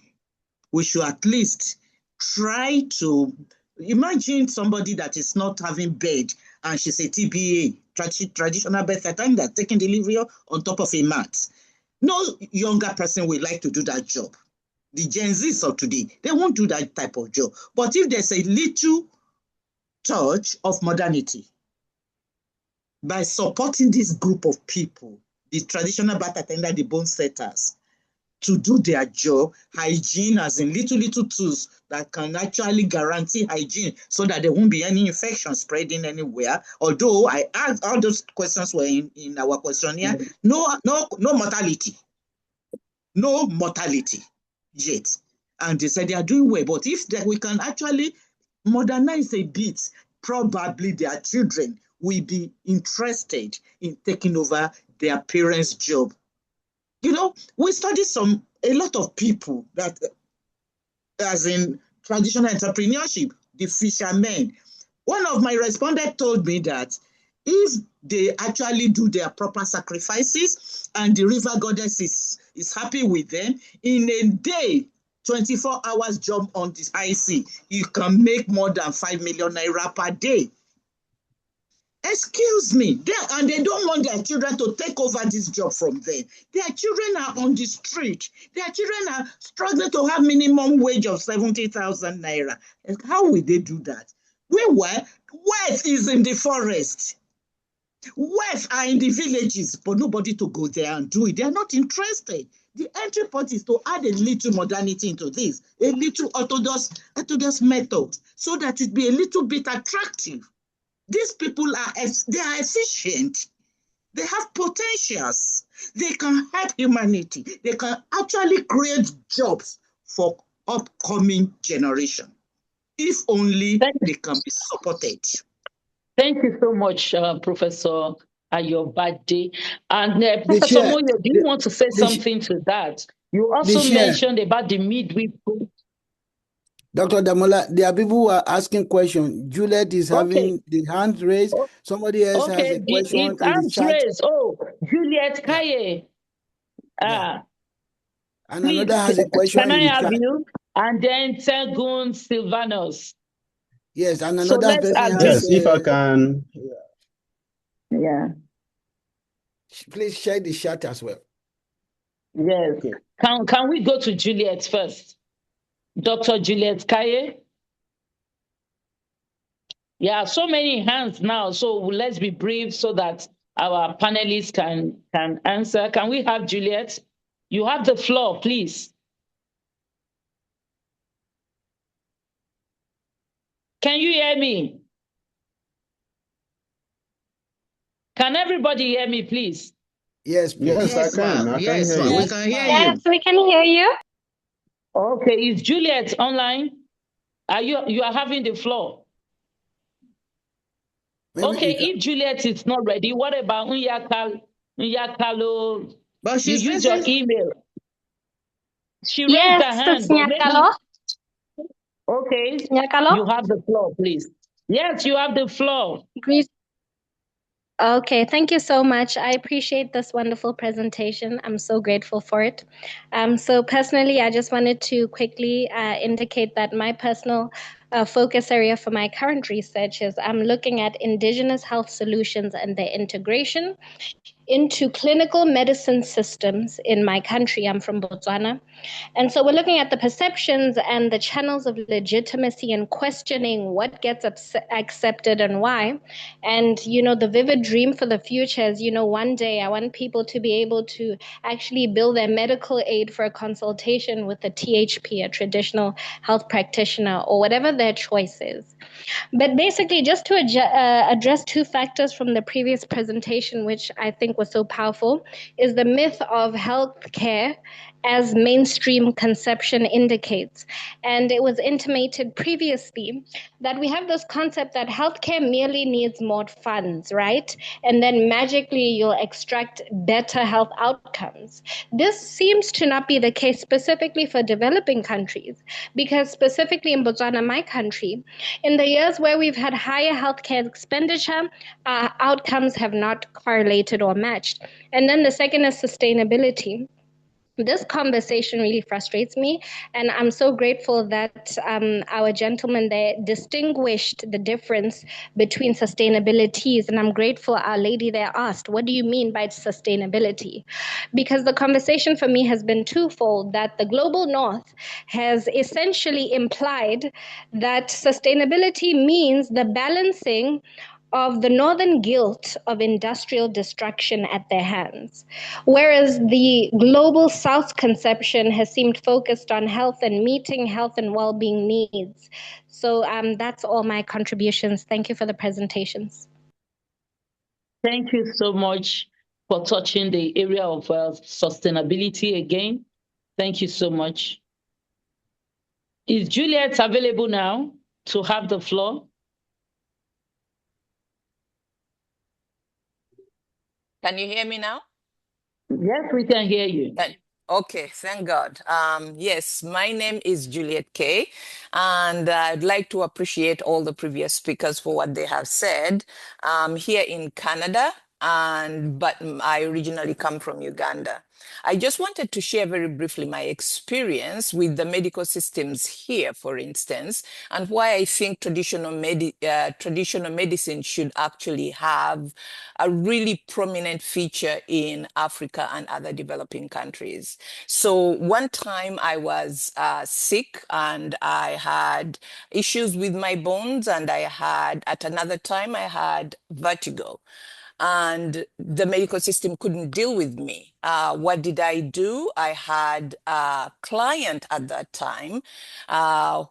We should at least try to imagine somebody that is not having bed and she's a TBA, traditional birth attendant, that's taking delivery on top of a mat. No younger person would like to do that job. The Gen Zs of today, they won't do that type of job. But if there's a little touch of modernity, by supporting this group of people, the traditional birth attendant, the bone setters, to do their job, hygiene as in little tools that can actually guarantee hygiene so that there won't be any infection spreading anywhere. Although I asked all those questions were in our questionnaire, no mortality. No mortality yet. And they said they are doing well. But if we can actually modernize a bit, probably their children will be interested in taking over their parents' job. We studied a lot of people that, as in traditional entrepreneurship, the fishermen. One of my respondents told me that if they actually do their proper sacrifices and the river goddess is happy with them, in a day, 24 hours job on the high sea, you can make more than 5 million naira per day. Excuse me, and they don't want their children to take over this job from them. Their children are on the street. Their children are struggling to have minimum wage of 70,000 naira. How will they do that? Meanwhile, wealth is in the forest. Wealth are in the villages, but nobody to go there and do it. They are not interested. The entry point is to add a little modernity into this, a little orthodox method, so that it be a little bit attractive. These people are efficient. They have potentials. They can help humanity. They can actually create jobs for upcoming generation, if only they can be supported. Thank you so much, Professor Ayobade. And Professor Moyo, do you want to say something to that? You also mentioned about the midwifery. Dr. Damola, there are people who are asking questions. Juliet is having the hand raised. Somebody else has a question in the chat. Raised. Oh, Juliet Kaye. And please, another has a question can in the I have chat. you? And then Tegun Silvanus. Yes, and another person has... Yes, if I can. Yeah. Please share the chat as well. Yes. Okay. Can we go to Juliet first? Dr. Juliet Kaye? Yeah, so many hands now. So let's be brief so that our panelists can answer. Can we have Juliet? You have the floor, please. Can you hear me? Can everybody hear me, please? Yes, please. Yes, I can. I can hear you. We can hear you. Yes, we can hear you. Okay, is Juliet online? You are having the floor? Maybe okay, if Juliet is not ready, what about Nyakalo? But you use your email. She raised her hand. Nyakalo. Okay, Nyakalo? You have the floor, please. Yes, you have the floor. Okay, thank you so much. I appreciate this wonderful presentation. I'm so grateful for it. So personally, I just wanted to quickly indicate that my personal focus area for my current research is I'm looking at indigenous health solutions and their integration into clinical medicine systems in my country. I'm from Botswana. And so we're looking at the perceptions and the channels of legitimacy and questioning what gets accepted and why. And, the vivid dream for the future is, one day I want people to be able to actually bill their medical aid for a consultation with a THP, a traditional health practitioner, or whatever their choice is. But basically, just to address two factors from the previous presentation, which I think was so powerful, is the myth of healthcare as mainstream conception indicates. And it was intimated previously that we have this concept that healthcare merely needs more funds, right? And then magically you'll extract better health outcomes. This seems to not be the case specifically for developing countries, because specifically in Botswana, my country, in the years where we've had higher healthcare expenditure, outcomes have not correlated or matched. And then the second is sustainability. This conversation really frustrates me, and I'm so grateful that our gentleman there distinguished the difference between sustainabilities, and I'm grateful our lady there asked, what do you mean by sustainability? Because the conversation for me has been twofold, that the global north has essentially implied that sustainability means the balancing of the northern guilt of industrial destruction at their hands, whereas the global south conception has seemed focused on health and meeting health and well-being needs. So that's all my contributions. Thank you for the presentations. Thank you so much for touching the area of sustainability again. Thank you so much. Is Juliet available now to have the floor? Can you hear me now? Yes, we can hear you. Okay, thank God. Yes, my name is Juliet Kay, and I'd like to appreciate all the previous speakers for what they have said. I'm here in Canada, but I originally come from Uganda. I just wanted to share very briefly my experience with the medical systems here, for instance, and why I think traditional medicine should actually have a really prominent feature in Africa and other developing countries. So one time I was sick and I had issues with my bones, and at another time, I had vertigo, and the medical system couldn't deal with me. What did I do? I had a client at that time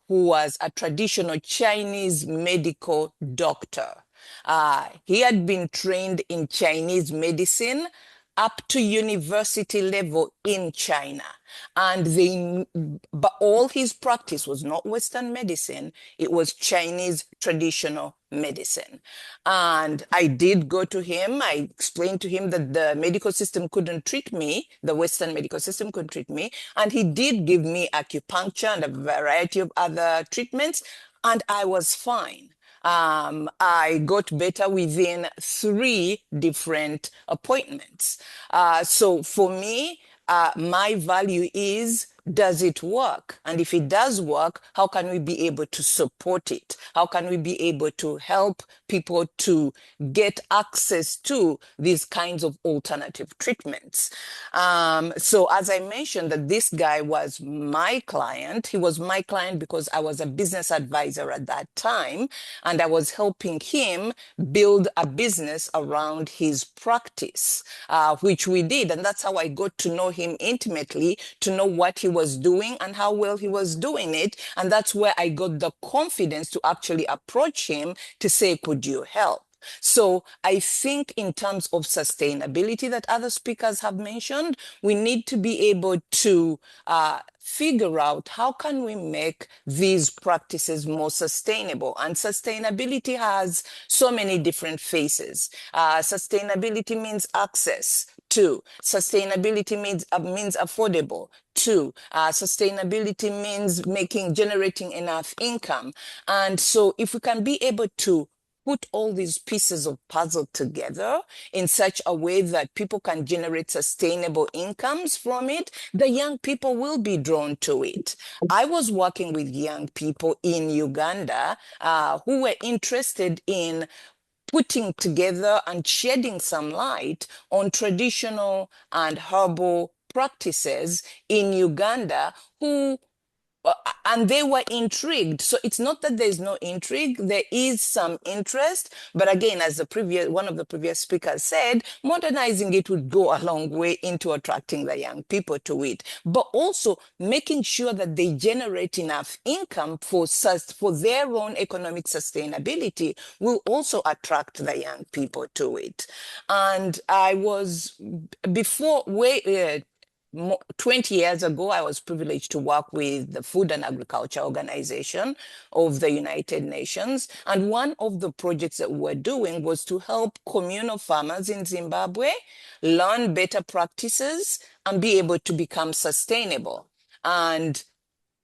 who was a traditional Chinese medical doctor. He had been trained in Chinese medicine up to university level in China. But all his practice was not Western medicine, it was Chinese traditional medicine. And I did go to him. I explained to him that the medical system couldn't treat me, the Western medical system couldn't treat me. And he did give me acupuncture and a variety of other treatments, and I was fine. I got better within 3 different appointments. So for me, my value is, does it work? And if it does work, how can we be able to support it? How can we be able to help people to get access to these kinds of alternative treatments? So as I mentioned, that this guy was my client. He was my client because I was a business advisor at that time, and I was helping him build a business around his practice, which we did. And that's how I got to know him intimately, to know what he was doing and how well he was doing it. And that's where I got the confidence to actually approach him to say, could you help? So I think in terms of sustainability that other speakers have mentioned, we need to be able to figure out how can we make these practices more sustainable. And sustainability has so many different faces. Sustainability means access. 2, sustainability means affordable. 2, sustainability means generating enough income. And so if we can be able to put all these pieces of puzzle together in such a way that people can generate sustainable incomes from it, the young people will be drawn to it. I was working with young people in Uganda who were interested in putting together and shedding some light on traditional and herbal practices in Uganda and they were intrigued. So it's not that there's no intrigue, there is some interest. But again, as one of the previous speakers said, modernizing it would go a long way into attracting the young people to it. But also making sure that they generate enough income for their own economic sustainability will also attract the young people to it. And I was, 20 years ago, I was privileged to work with the Food and Agriculture Organization of the United Nations. And one of the projects that we were doing was to help communal farmers in Zimbabwe learn better practices and be able to become sustainable. And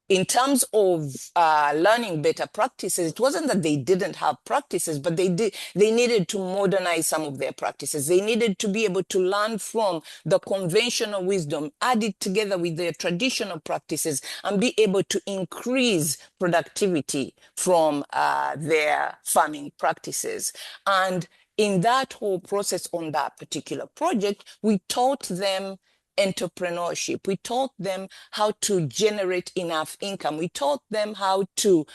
in terms of learning better practices, it wasn't that they didn't have practices, but they needed to modernize some of their practices. They needed to be able to learn from the conventional wisdom, add it together with their traditional practices, and be able to increase productivity from their farming practices. And in that whole process on that particular project, we taught them entrepreneurship. We taught them how to generate enough income. We taught them how to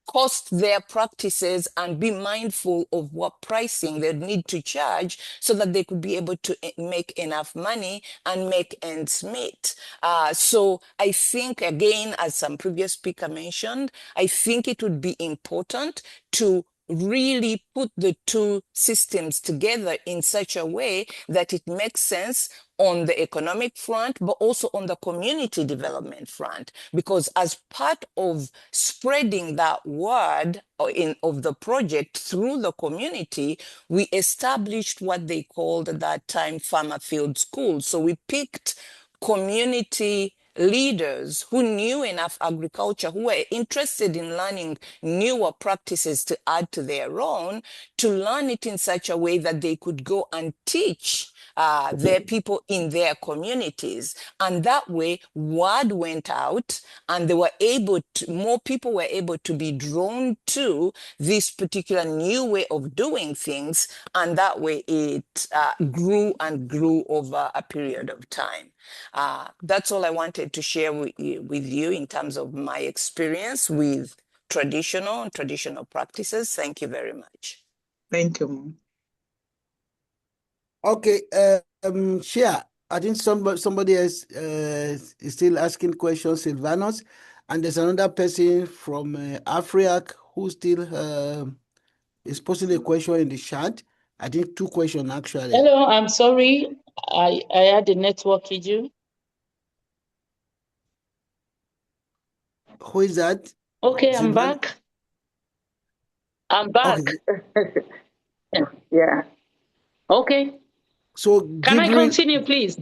cost their practices and be mindful of what pricing they need to charge so that they could be able to make enough money and make ends meet. So I think, again, as some previous speaker mentioned, I think it would be important to really put the two systems together in such a way that it makes sense on the economic front, but also on the community development front. Because as part of spreading that word of the project through the community, we established what they called at that time farmer field schools. So we picked community leaders who knew enough agriculture, who were interested in learning newer practices to add to their own, to learn it in such a way that they could go and teach their people in their communities. And that way, word went out, and they were able to, more people were able to be drawn to this particular new way of doing things. And that way, it grew and grew over a period of time. That's all I wanted to share with you in terms of my experience with traditional practices. Thank you very much. Thank you. Okay, Shia, I think somebody else is still asking questions, Silvanos, and there's another person from Africa who still is posting a question in the chat. I think 2 questions actually. Hello, I'm sorry. I had a network issue. Who is that? Okay, I'm back. I'm back. Okay. Yeah. Okay. So can I continue, please?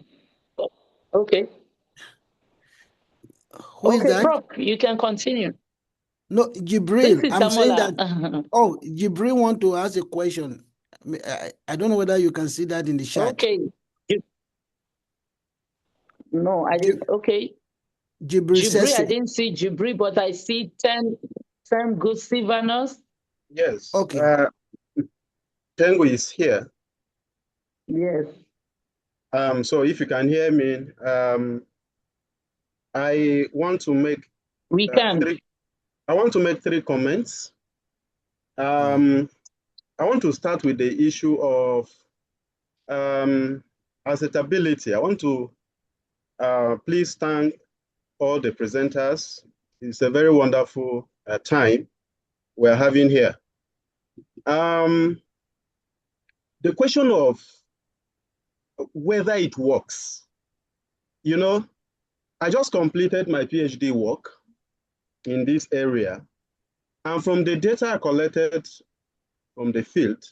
Okay. Who is that? Prof, you can continue. No, Jibril. I'm saying that. Damola. Oh, Jibril want to ask a question. I don't know whether you can see that in the chat. Okay. No, I didn't. Okay. Jibril, I didn't see Jibril, but I see 10 good Silvanos. Yes. Okay. Tengu is here. Yes. So if you can hear me, I want to make I want to make 3 comments. I want to start with the issue of acceptability. I want to please thank all the presenters. It's a very wonderful time we're having here. The question of whether it works. You know, I just completed my PhD work in this area, and from the data I collected from the field,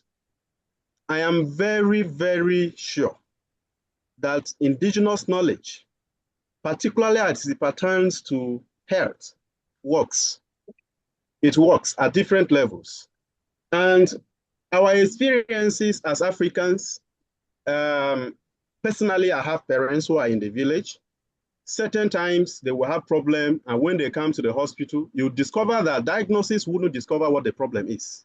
I am very, very sure that indigenous knowledge, particularly as it pertains to health, works. It works at different levels. And our experiences as Africans, personally, I have parents who are in the village. Certain times they will have problem, and when they come to the hospital, you discover that diagnosis wouldn't discover what the problem is.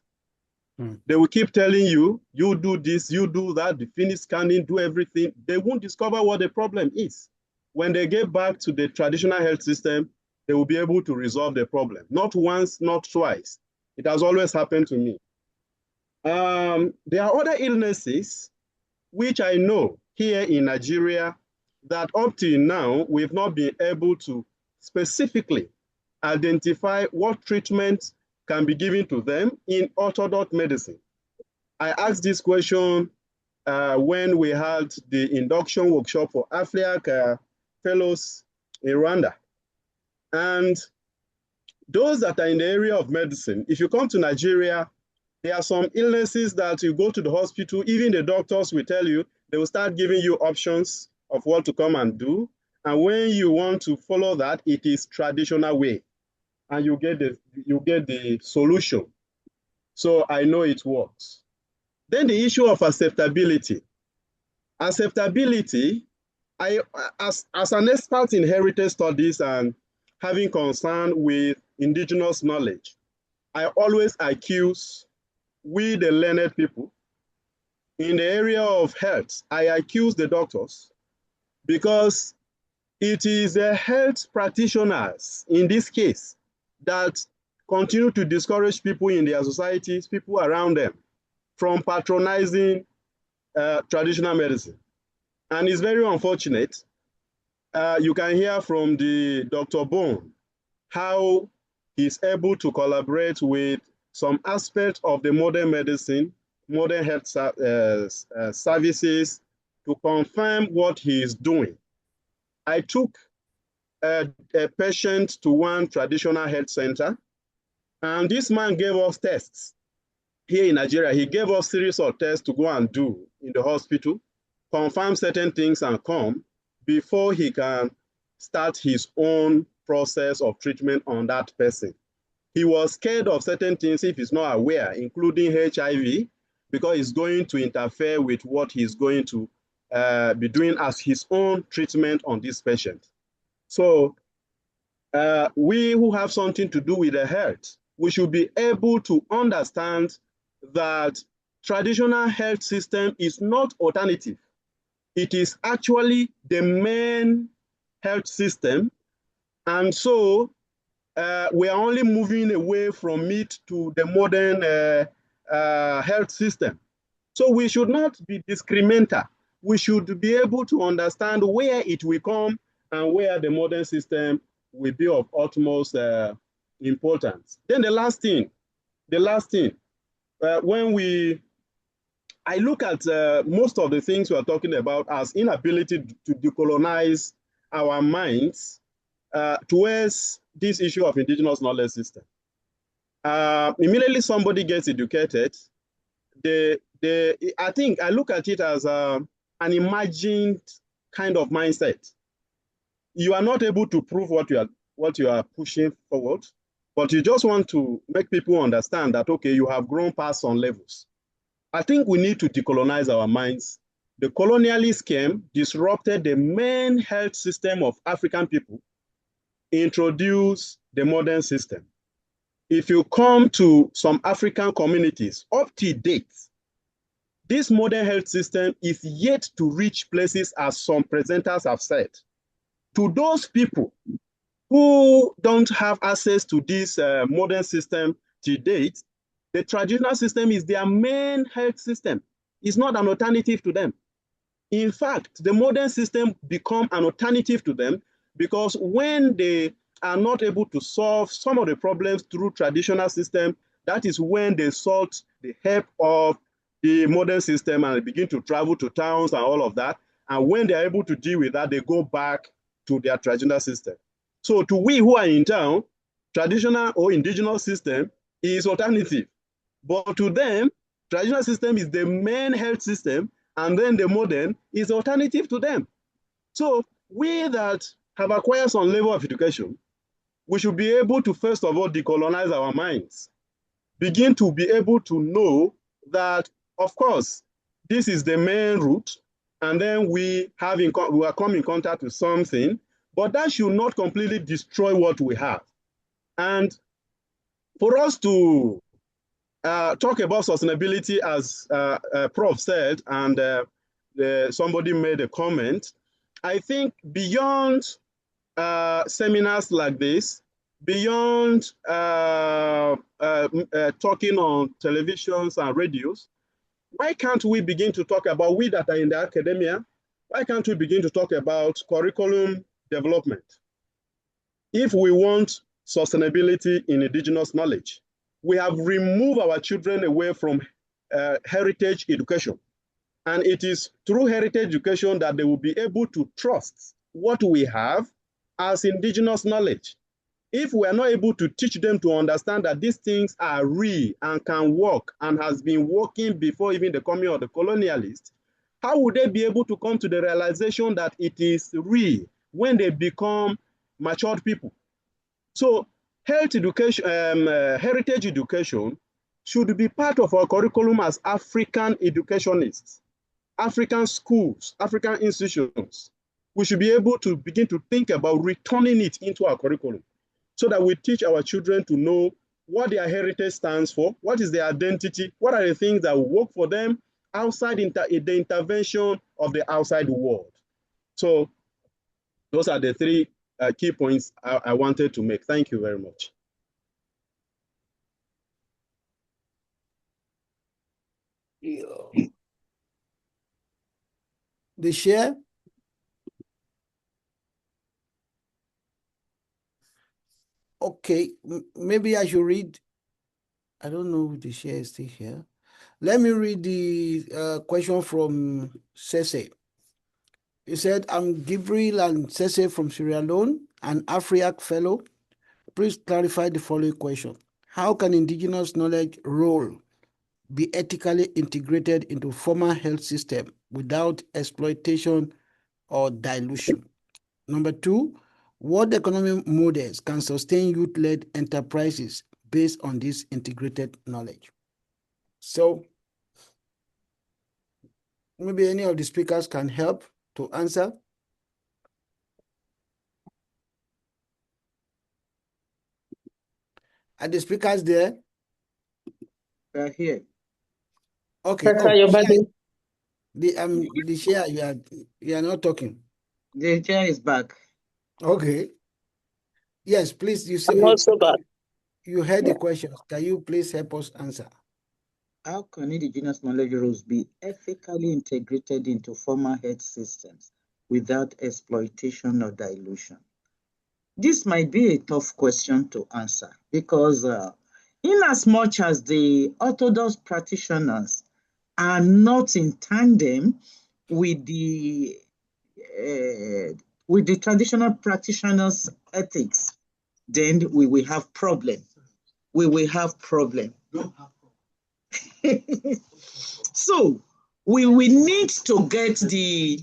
They will keep telling you, you do this, you do that, the finish scanning, do everything. They won't discover what the problem is. When they get back to the traditional health system, they will be able to resolve the problem. Not once, not twice. It has always happened to me. There are other illnesses which I know here in Nigeria that up to now, we've not been able to specifically identify what treatment can be given to them in orthodox medicine. I asked this question when we had the induction workshop for AFLIAC fellows in Rwanda. And those that are in the area of medicine, if you come to Nigeria, there are some illnesses that you go to the hospital, even the doctors will tell you, they will start giving you options of what to come and do. And when you want to follow that, it is traditional way. And you get the solution. So I know it works. Then the issue of acceptability. Acceptability, as an expert in heritage studies and having concern with indigenous knowledge, I always accuse we the learned people in the area of health. I accuse the doctors because it is the health practitioners in this case that continue to discourage people in their societies, people around them, from patronizing traditional medicine. And it's very unfortunate. You can hear from the Dr. Bone how he's able to collaborate with some aspects of the modern medicine, modern health services to confirm what he is doing. I took a patient to one traditional health center, and this man gave us tests. Here in Nigeria, he gave us a series of tests to go and do in the hospital, confirm certain things and come before he can start his own process of treatment on that person. He was scared of certain things if he's not aware, including HIV, because it's going to interfere with what he's going to be doing as his own treatment on this patient. So we who have something to do with the health, we should be able to understand that traditional health system is not alternative. It is actually the main health system. And so we are only moving away from it to the modern health system. So we should not be discriminator. We should be able to understand where it will come and where the modern system will be of utmost importance. Then the last thing, I look at most of the things we are talking about as inability to decolonize our minds towards this issue of indigenous knowledge system. Immediately somebody gets educated, I think I look at it as an imagined kind of mindset. You are not able to prove what you are pushing forward, but you just want to make people understand that, okay, you have grown past some levels. I think we need to decolonize our minds. The colonialist came, disrupted the main health system of African people, introduced the modern system. If you come to some African communities, up to date, this modern health system is yet to reach places, as some presenters have said. To those people who don't have access to this modern system to date, the traditional system is their main health system. It's not an alternative to them. In fact, the modern system becomes an alternative to them because when they are not able to solve some of the problems through traditional system, that is when they sought the help of the modern system and begin to travel to towns and all of that. And when they're able to deal with that, they go back to their traditional system. So to we who are in town, traditional or indigenous system is alternative. But to them, traditional system is the main health system, and then the modern is alternative to them. So we that have acquired some level of education, we should be able to, first of all, decolonize our minds, begin to be able to know that, of course, this is the main route, and then we are coming in contact with something, but that should not completely destroy what we have. And for us to talk about sustainability, as Prof said, and somebody made a comment, I think beyond seminars like this, beyond talking on televisions and radios, why can't we begin to talk about, we that are in the academia, why can't we begin to talk about curriculum development? If we want sustainability in indigenous knowledge, we have removed our children away from heritage education. And it is through heritage education that they will be able to trust what we have as indigenous knowledge. If we are not able to teach them to understand that these things are real and can work and has been working before even the coming of the colonialists, how would they be able to come to the realization that it is real when they become matured people? So health education, heritage education should be part of our curriculum as African educationists, African schools, African institutions. We should be able to begin to think about returning it into our curriculum so that we teach our children to know what their heritage stands for, what is their identity, what are the things that will work for them outside the intervention of the outside world. So those are the three key points I wanted to make. Thank you very much. The share? Okay, maybe I should read I don't know if the share is still here. Let me read the question from Sese. He said, I'm Gibril and Sese from Sierra Leone, an AFRIAC fellow. Please clarify the following question. How can indigenous knowledge role be ethically integrated into formal health system without exploitation or dilution? Number two, what economic models can sustain youth-led enterprises based on this integrated knowledge? So maybe any of the speakers can help to answer. Are the speakers there? They're here. Okay. Professor Yobade. The chair, you are not talking. The chair is back. Okay. Yes, please. I'm also back. You heard the questions. Can you please help us answer? How can indigenous knowledge roles be ethically integrated into formal health systems without exploitation or dilution? This might be a tough question to answer because in as much as the orthodox practitioners are not in tandem with the traditional practitioners' ethics, then we will have problem. We will have problem. So we need to get the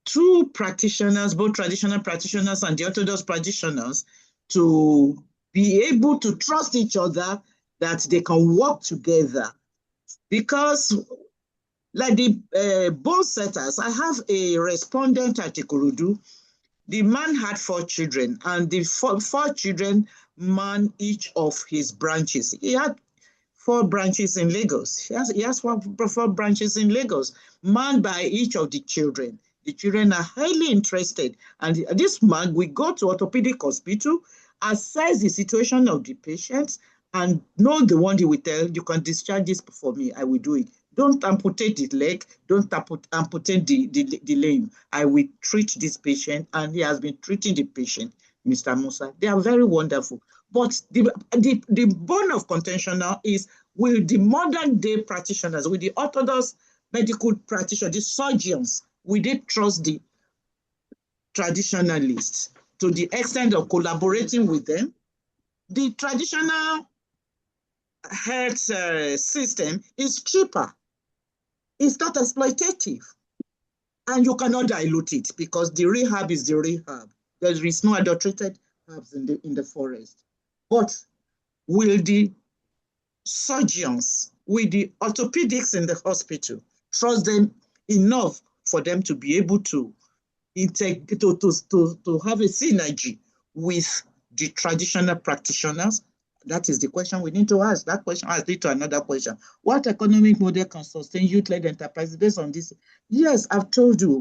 true practitioners, both traditional practitioners and the orthodox practitioners, to be able to trust each other, that they can work together. Because like the bone setters, I have a respondent at Ikorodu. The man had 4 children, and the four children man each of his branches. He had 4 branches in Lagos. He has four branches in Lagos, manned by each of the children. The children are highly interested. And this man will go to orthopedic hospital, assess the situation of the patients, and know the one he will tell, you can discharge this for me, I will do it. Don't amputate the leg, don't amputate the limb. I will treat this patient, and he has been treating the patient, Mr. Musa. They are very wonderful. But the bone of contention now is, will the modern day practitioners, with the orthodox medical practitioners, the surgeons, will they trust the traditionalists to the extent of collaborating with them? The traditional health system is cheaper. It's not exploitative. And you cannot dilute it because the rehab is the rehab. There is no adulterated herbs in the forest. But will the surgeons, with the orthopedics in the hospital, trust them enough for them to be able to have a synergy with the traditional practitioners? That is the question we need to ask. That question has led to another question. What economic model can sustain youth-led enterprises based on this? Yes, I've told you.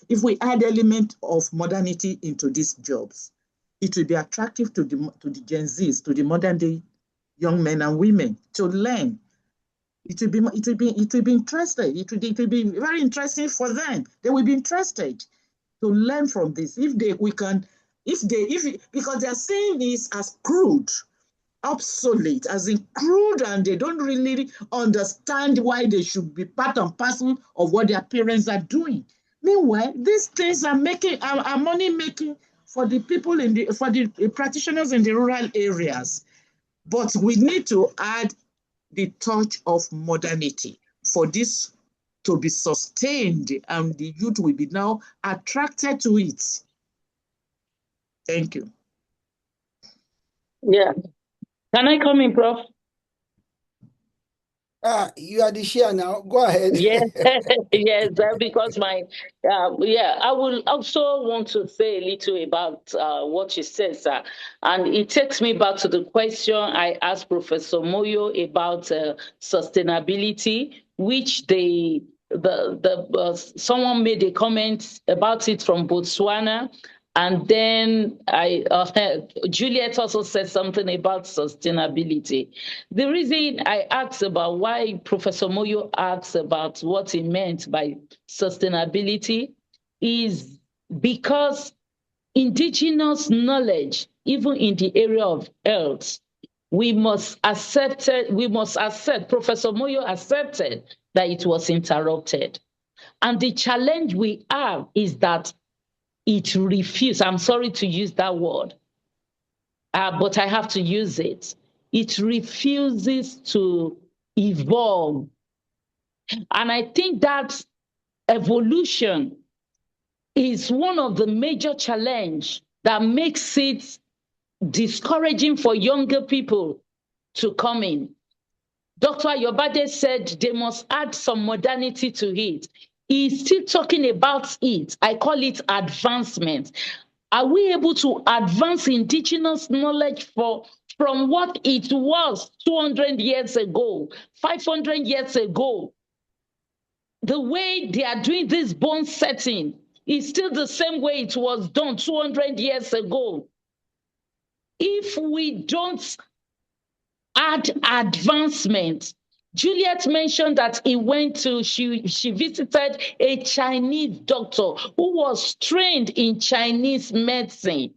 If we add element of modernity into these jobs, it will be attractive to the Gen Zs, to the modern day young men and women to learn. It will be interested. It will be very interesting for them. They will be interested to learn from this. Because they are seeing this as crude, obsolete, as in crude, and they don't really understand why they should be part and parcel of what their parents are doing. Meanwhile, these things are money making for the people for the practitioners in the rural areas. But we need to add the touch of modernity for this to be sustained, and the youth will be now attracted to it. Thank you. Yeah. Can I come in, Prof? You are the chair now. Go ahead. Yes, yes, because I will also want to say a little about what you said, sir. And it takes me back to the question I asked Professor Moyo about sustainability, which someone made a comment about it from Botswana. And then Juliet also said something about sustainability. The reason I asked about why Professor Moyo asked about what he meant by sustainability is because indigenous knowledge, even in the area of health, we must accept, Professor Moyo accepted that it was interrupted. And the challenge we have is that it refused. I'm sorry to use that word, but I have to use it. It refuses to evolve. And I think that evolution is one of the major challenges that makes it discouraging for younger people to come in. Dr. Ayobade said they must add some modernity to it. He's still talking about it. I call it advancement. Are we able to advance indigenous knowledge from what it was 200 years ago, 500 years ago? The way they are doing this bone setting is still the same way it was done 200 years ago. If we don't add advancement, Juliet mentioned that she visited a Chinese doctor who was trained in Chinese medicine.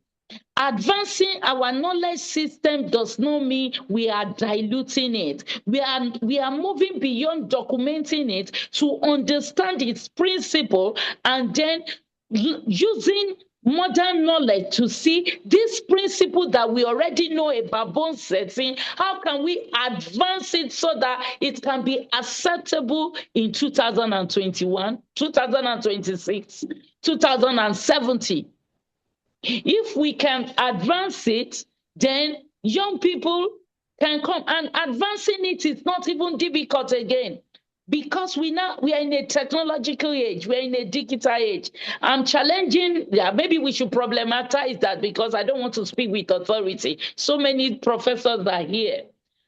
Advancing our knowledge system does not mean we are diluting it. We are moving beyond documenting it to understand its principle and then using modern knowledge to see this principle that we already know about bone setting. How can we advance it so that it can be acceptable in 2021, 2026, 2070? If we can advance it, then young people can come. And advancing it is not even difficult again, because we are in a technological age, we're in a digital age. I'm challenging, maybe we should problematize that, because I don't want to speak with authority. So many professors are here.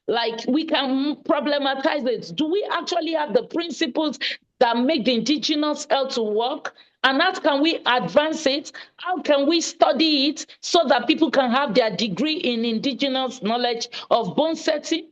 Like, we can problematize it. Do we actually have the principles that make the indigenous health to work? And how can we advance it? How can we study it so that people can have their degree in indigenous knowledge of bone setting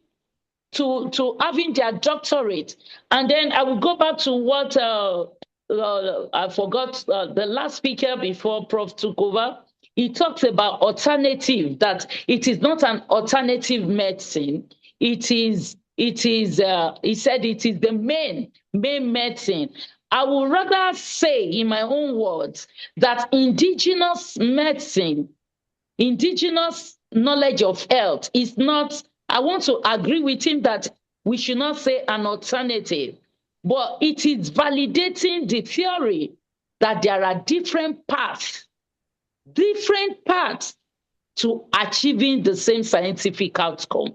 to having their doctorate? And then I will go back to what I forgot, the last speaker before Prof took over. He talks about alternative, that it is not an alternative medicine. He said it is the main medicine. I would rather say, in my own words, that indigenous medicine, indigenous knowledge of health is not, I want to agree with him that we should not say an alternative, but it is validating the theory that there are different paths to achieving the same scientific outcome.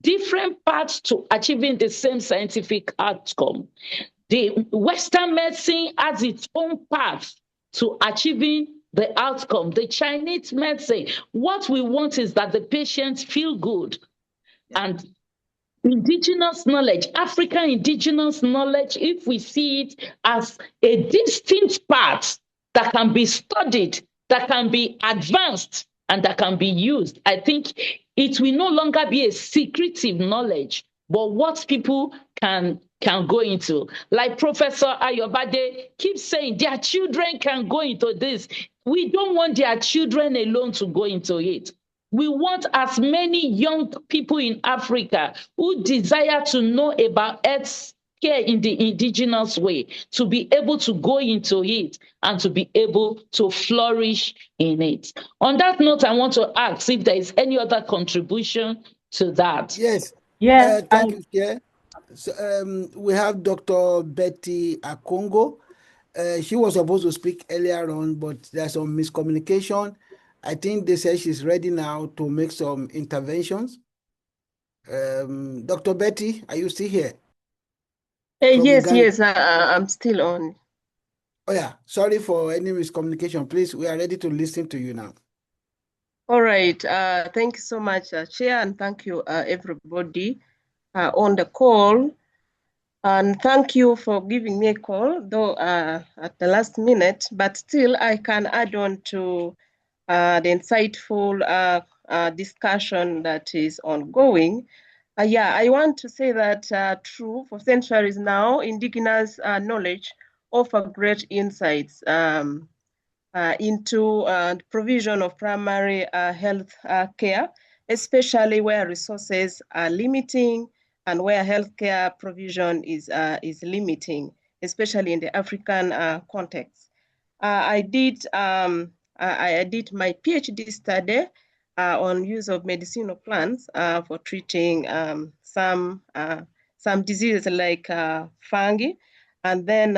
Different paths to achieving the same scientific outcome. The Western medicine has its own path to achieving the outcome. The Chinese medicine, what we want is that the patients feel good. And indigenous knowledge, African indigenous knowledge, if we see it as a distinct path that can be studied, that can be advanced, and that can be used, I think it will no longer be a secretive knowledge, but what people can go into. Like Professor Ayobade keeps saying, their children can go into this. We don't want their children alone to go into it. We want as many young people in Africa who desire to know about health care in the indigenous way to be able to go into it and to be able to flourish in it. On that note, I want to ask if there is any other contribution to that. Yes. Yeah. Thank you, Chair. So, we have Dr. Betty Akongo. She was supposed to speak earlier on, but there's some miscommunication. I think they say she's ready now to make some interventions. Dr. Betty, are you still here? Yes, I'm still on. Oh yeah, sorry for any miscommunication. Please, we are ready to listen to you now. All right, thank you so much, Chair, and thank you everybody on the call. And thank you for giving me a call, though at the last minute, but still I can add on to the insightful discussion that is ongoing. I want to say that true, for centuries now, indigenous knowledge offer great insights into the provision of primary health care, especially where resources are limiting and where healthcare provision is limiting, especially in the African context. I did my PhD study on use of medicinal plants for treating some diseases like fungi. And then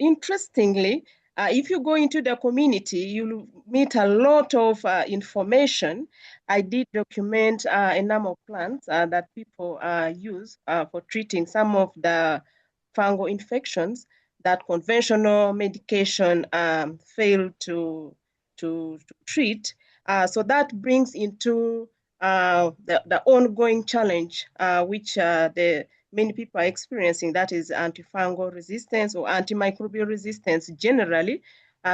interestingly, if you go into the community, you'll meet a lot of information. I did document a number of plants that people use for treating some of the fungal infections that conventional medication failed to treat. So that brings into the ongoing challenge which the many people are experiencing, that is antifungal resistance or antimicrobial resistance generally.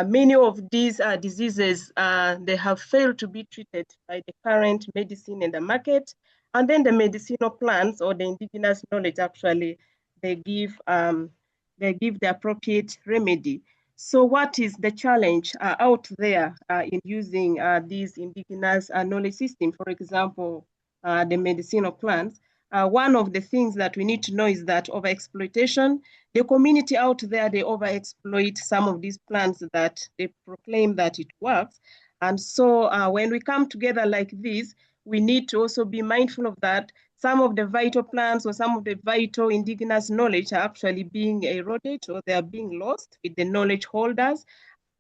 Many of these diseases, they have failed to be treated by the current medicine in the market. And then the medicinal plants or the indigenous knowledge, actually, they give the appropriate remedy. So what is the challenge out there in using these indigenous knowledge systems? For example, the medicinal plants. One of the things that we need to know is that overexploitation, the community out there, they overexploit some of these plants that they proclaim that it works. And so when we come together like this, we need to also be mindful of that. Some of the vital plants or some of the vital indigenous knowledge are actually being eroded or they are being lost with the knowledge holders.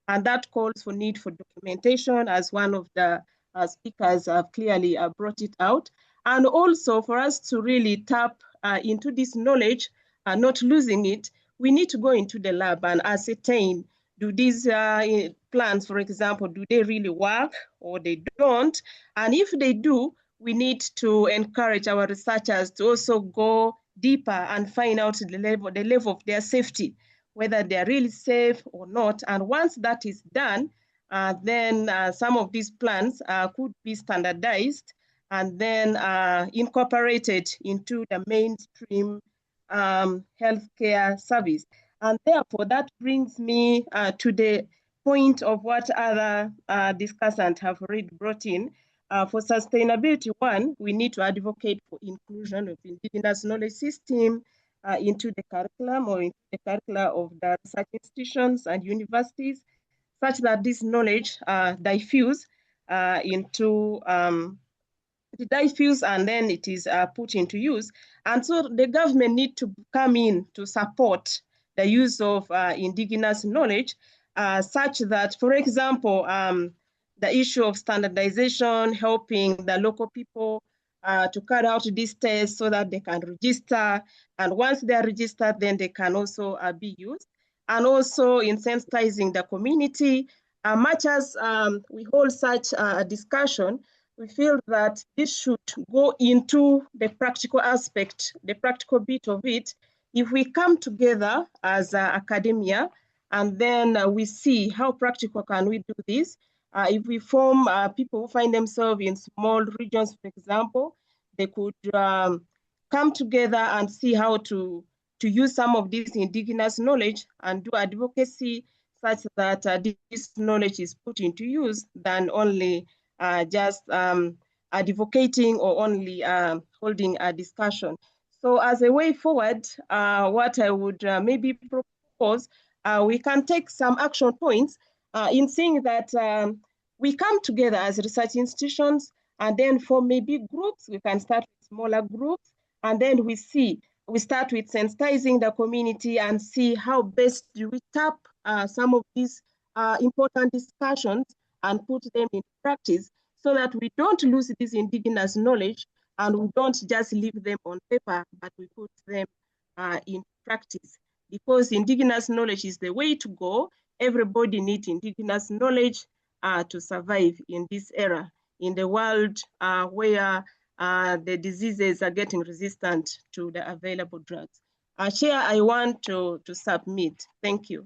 And that calls for need for documentation, as one of the speakers have clearly brought it out. And also for us to really tap into this knowledge, not losing it, we need to go into the lab and ascertain, do these plants, for example, do they really work or they don't? And if they do, we need to encourage our researchers to also go deeper and find out the level of their safety, whether they're really safe or not. And once that is done, then some of these plans could be standardized and then incorporated into the mainstream healthcare service. And therefore, that brings me to the point of what other discussants have already brought in. For sustainability, one, we need to advocate for inclusion of indigenous knowledge system into the curriculum or into the curricula of the research institutions and universities, such that this knowledge diffuse into diffuse and then it is put into use. And so the government need to come in to support the use of indigenous knowledge such that, for example, the issue of standardization, helping the local people to carry out these tests so that they can register. And once they are registered, then they can also be used. And also in sensitizing the community, much as we hold such a discussion, we feel that this should go into the practical aspect, the practical bit of it. If we come together as academia, and then we see how practical can we do this. If we form people who find themselves in small regions, for example, they could come together and see how to use some of this indigenous knowledge and do advocacy such that this knowledge is put into use than only just advocating or only holding a discussion. So as a way forward, what I would maybe propose, we can take some action points in seeing that we come together as research institutions and then for maybe groups, we can start with smaller groups and then we start with sensitizing the community and see how best do we tap some of these important discussions and put them in practice so that we don't lose this indigenous knowledge and we don't just leave them on paper, but we put them in practice. Because indigenous knowledge is the way to go. Everybody needs indigenous knowledge to survive in this era, in the world where the diseases are getting resistant to the available drugs. Chair, I want to submit. Thank you.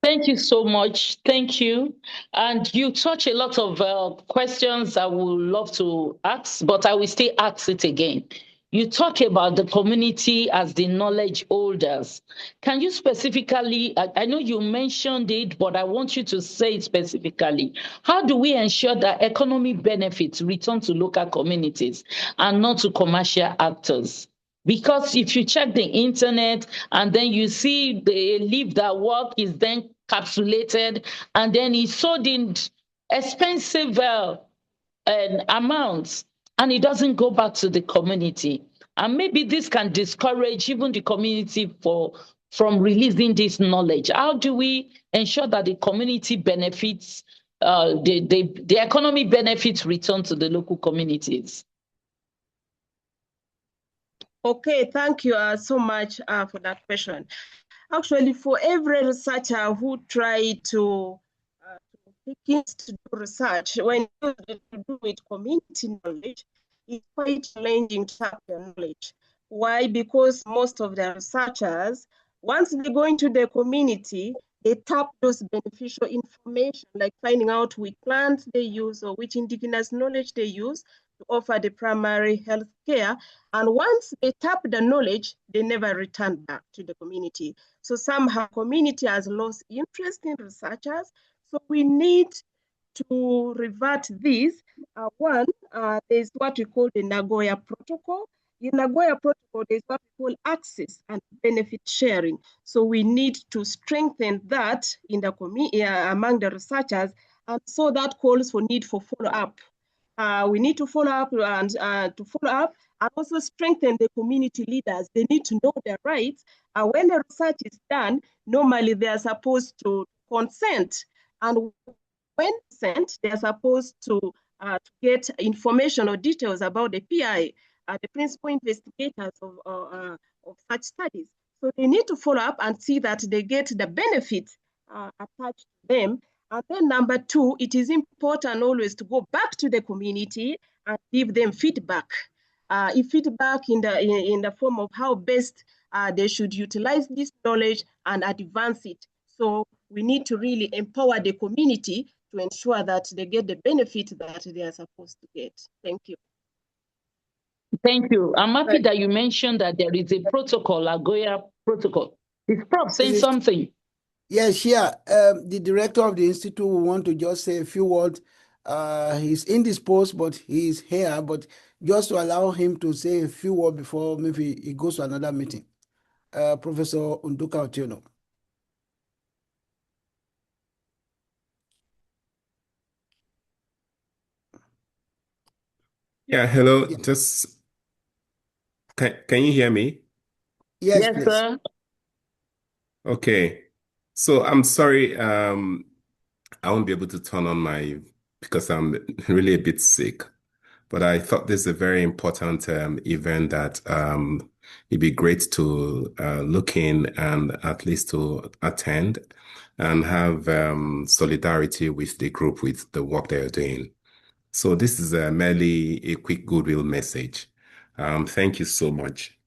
Thank you so much. Thank you. And you touch a lot of questions I would love to ask, but I will still ask it again. you talk about the community as the knowledge holders. Can you specifically, I know you mentioned it, but I want you to say it specifically. How do we ensure that economic benefits return to local communities and not to commercial actors? Because if you check the internet and then you see the leaf that work is then capsulated and then it's sold in expensive amounts, and it doesn't go back to the community. And maybe this can discourage even the community from releasing this knowledge. How do we ensure that the community benefits, the economic benefits return to the local communities? Okay, thank you so much for that question. Actually, for every researcher who try to begins to do research, when you do with community knowledge, it's quite challenging to tap your knowledge. Why? Because most of the researchers, once they go into the community, they tap those beneficial information, like finding out which plants they use or which indigenous knowledge they use to offer the primary health care. And once they tap the knowledge, they never return back to the community. So somehow community has lost interest in researchers. So we need to revert this. One, there's what we call the Nagoya Protocol. In Nagoya Protocol, there's what we call access and benefit sharing. So we need to strengthen that in the among the researchers. And so that calls for need for follow-up. We need to follow up and also strengthen the community leaders. They need to know their rights. When the research is done, normally they are supposed to consent. And when consent, they are supposed to get information or details about the PI, the principal investigators of such studies. So they need to follow up and see that they get the benefits attached to them. And then number two, it is important always to go back to the community and give them feedback. Feedback in the form of how best they should utilize this knowledge and advance it. So we need to really empower the community to ensure that they get the benefit that they are supposed to get. Thank you. Thank you. I'm happy that you mentioned that there is a protocol, Nagoya Protocol. Is Prof saying something? Yes, yeah. The director of the institute will want to just say a few words. He's indisposed, but he's here. But just to allow him to say a few words before maybe he goes to another meeting. Professor Unduka Otieno. Yeah, hello. Yeah. Just can you hear me? Yes, Yes, please. sir. Okay. So I'm sorry, I won't be able to turn on because I'm really a bit sick. But I thought this is a very important event that it'd be great to look in and at least to attend and have solidarity with the group with the work they're doing. So this is merely a quick goodwill message. Thank you so much.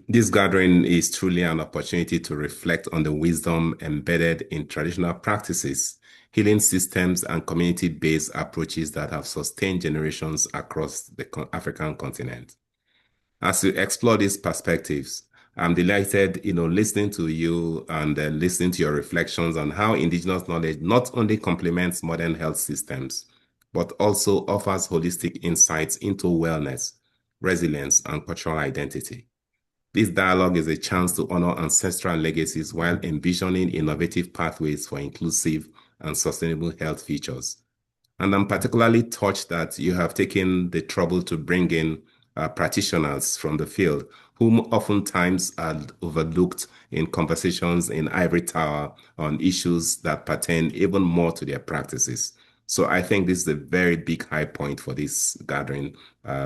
This gathering is truly an opportunity to reflect on the wisdom embedded in traditional practices, healing systems, and community-based approaches that have sustained generations across the African continent. As we explore these perspectives, I'm delighted, listening to you and listening to your reflections on how indigenous knowledge not only complements modern health systems, but also offers holistic insights into wellness, resilience, and cultural identity. This dialogue is a chance to honor ancestral legacies while envisioning innovative pathways for inclusive and sustainable health futures. And I'm particularly touched that you have taken the trouble to bring in practitioners from the field, whom oftentimes are overlooked in conversations in ivory tower on issues that pertain even more to their practices. So I think this is a very big high point for this gathering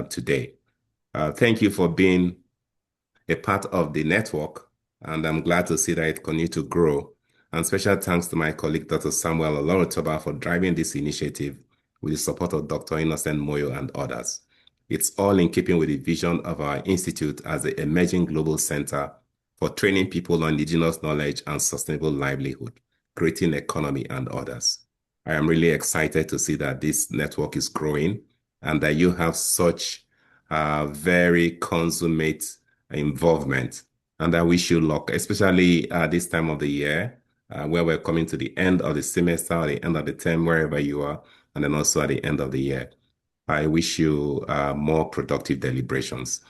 today. Thank you for being a part of the network, and I'm glad to see that it continues to grow. And special thanks to my colleague, Dr. Samuel Olorotoba, for driving this initiative with the support of Dr. Innocent Moyo and others. It's all in keeping with the vision of our institute as an emerging global center for training people on indigenous knowledge and sustainable livelihood, creating economy and others. I am really excited to see that this network is growing and that you have such very consummate involvement. And I wish you luck, especially this time of the year, where we're coming to the end of the semester, or the end of the term, wherever you are, and then also at the end of the year. I wish you more productive deliberations.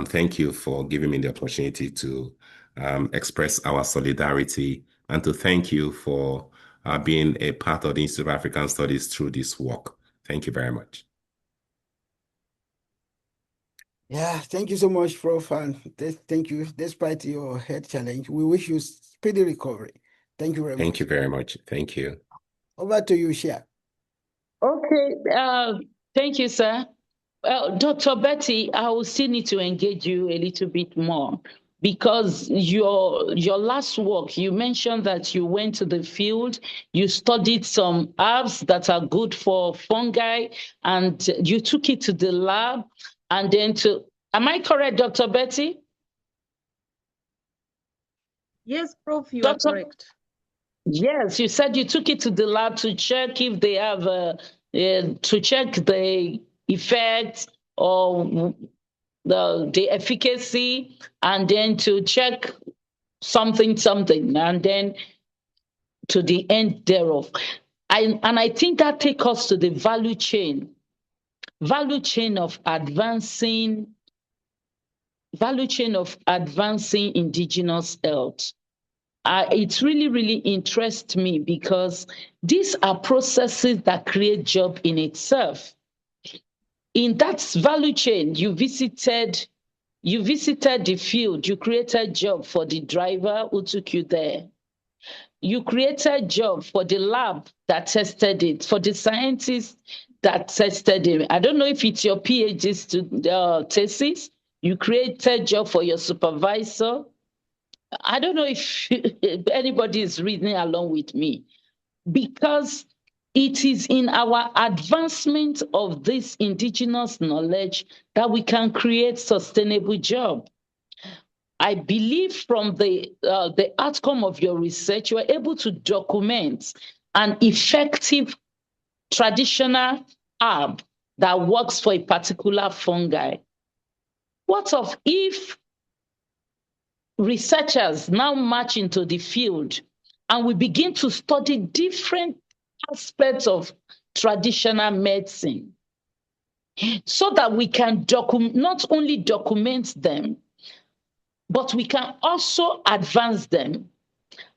Thank you for giving me the opportunity to express our solidarity and to thank you for being a part of the Institute of African Studies through this work. Thank you very much. Yeah, thank you so much, Prof. And thank you. Despite your health challenge, we wish you speedy recovery. Thank you very much. Thank you very much. Thank you. Over to you, Shia. Okay, thank you, sir. Well, Dr. Betty, I will still need to engage you a little bit more because your last work, you mentioned that you went to the field, you studied some herbs that are good for fungi, and you took it to the lab, and then am I correct, Dr. Betty? Yes, Prof, you are correct. Yes, you said you took it to the lab to check if they have, to check the effect or the efficacy, and then to check something, and then to the end thereof. And I think that takes us to the value chain of advancing indigenous health. It really, really interests me because these are processes that create job in itself. In that value chain, you visited the field, you created job for the driver who took you there. You created job for the lab that tested it, for the scientists that tested it. I don't know if it's your PhD thesis. You created job for your supervisor. I don't know if anybody is reading along with me, because it is in our advancement of this indigenous knowledge that we can create sustainable job. I believe from the outcome of your research, you are able to document an effective traditional herb that works for a particular fungi. What of if researchers now march into the field and we begin to study different aspects of traditional medicine so that we can not only document them, but we can also advance them.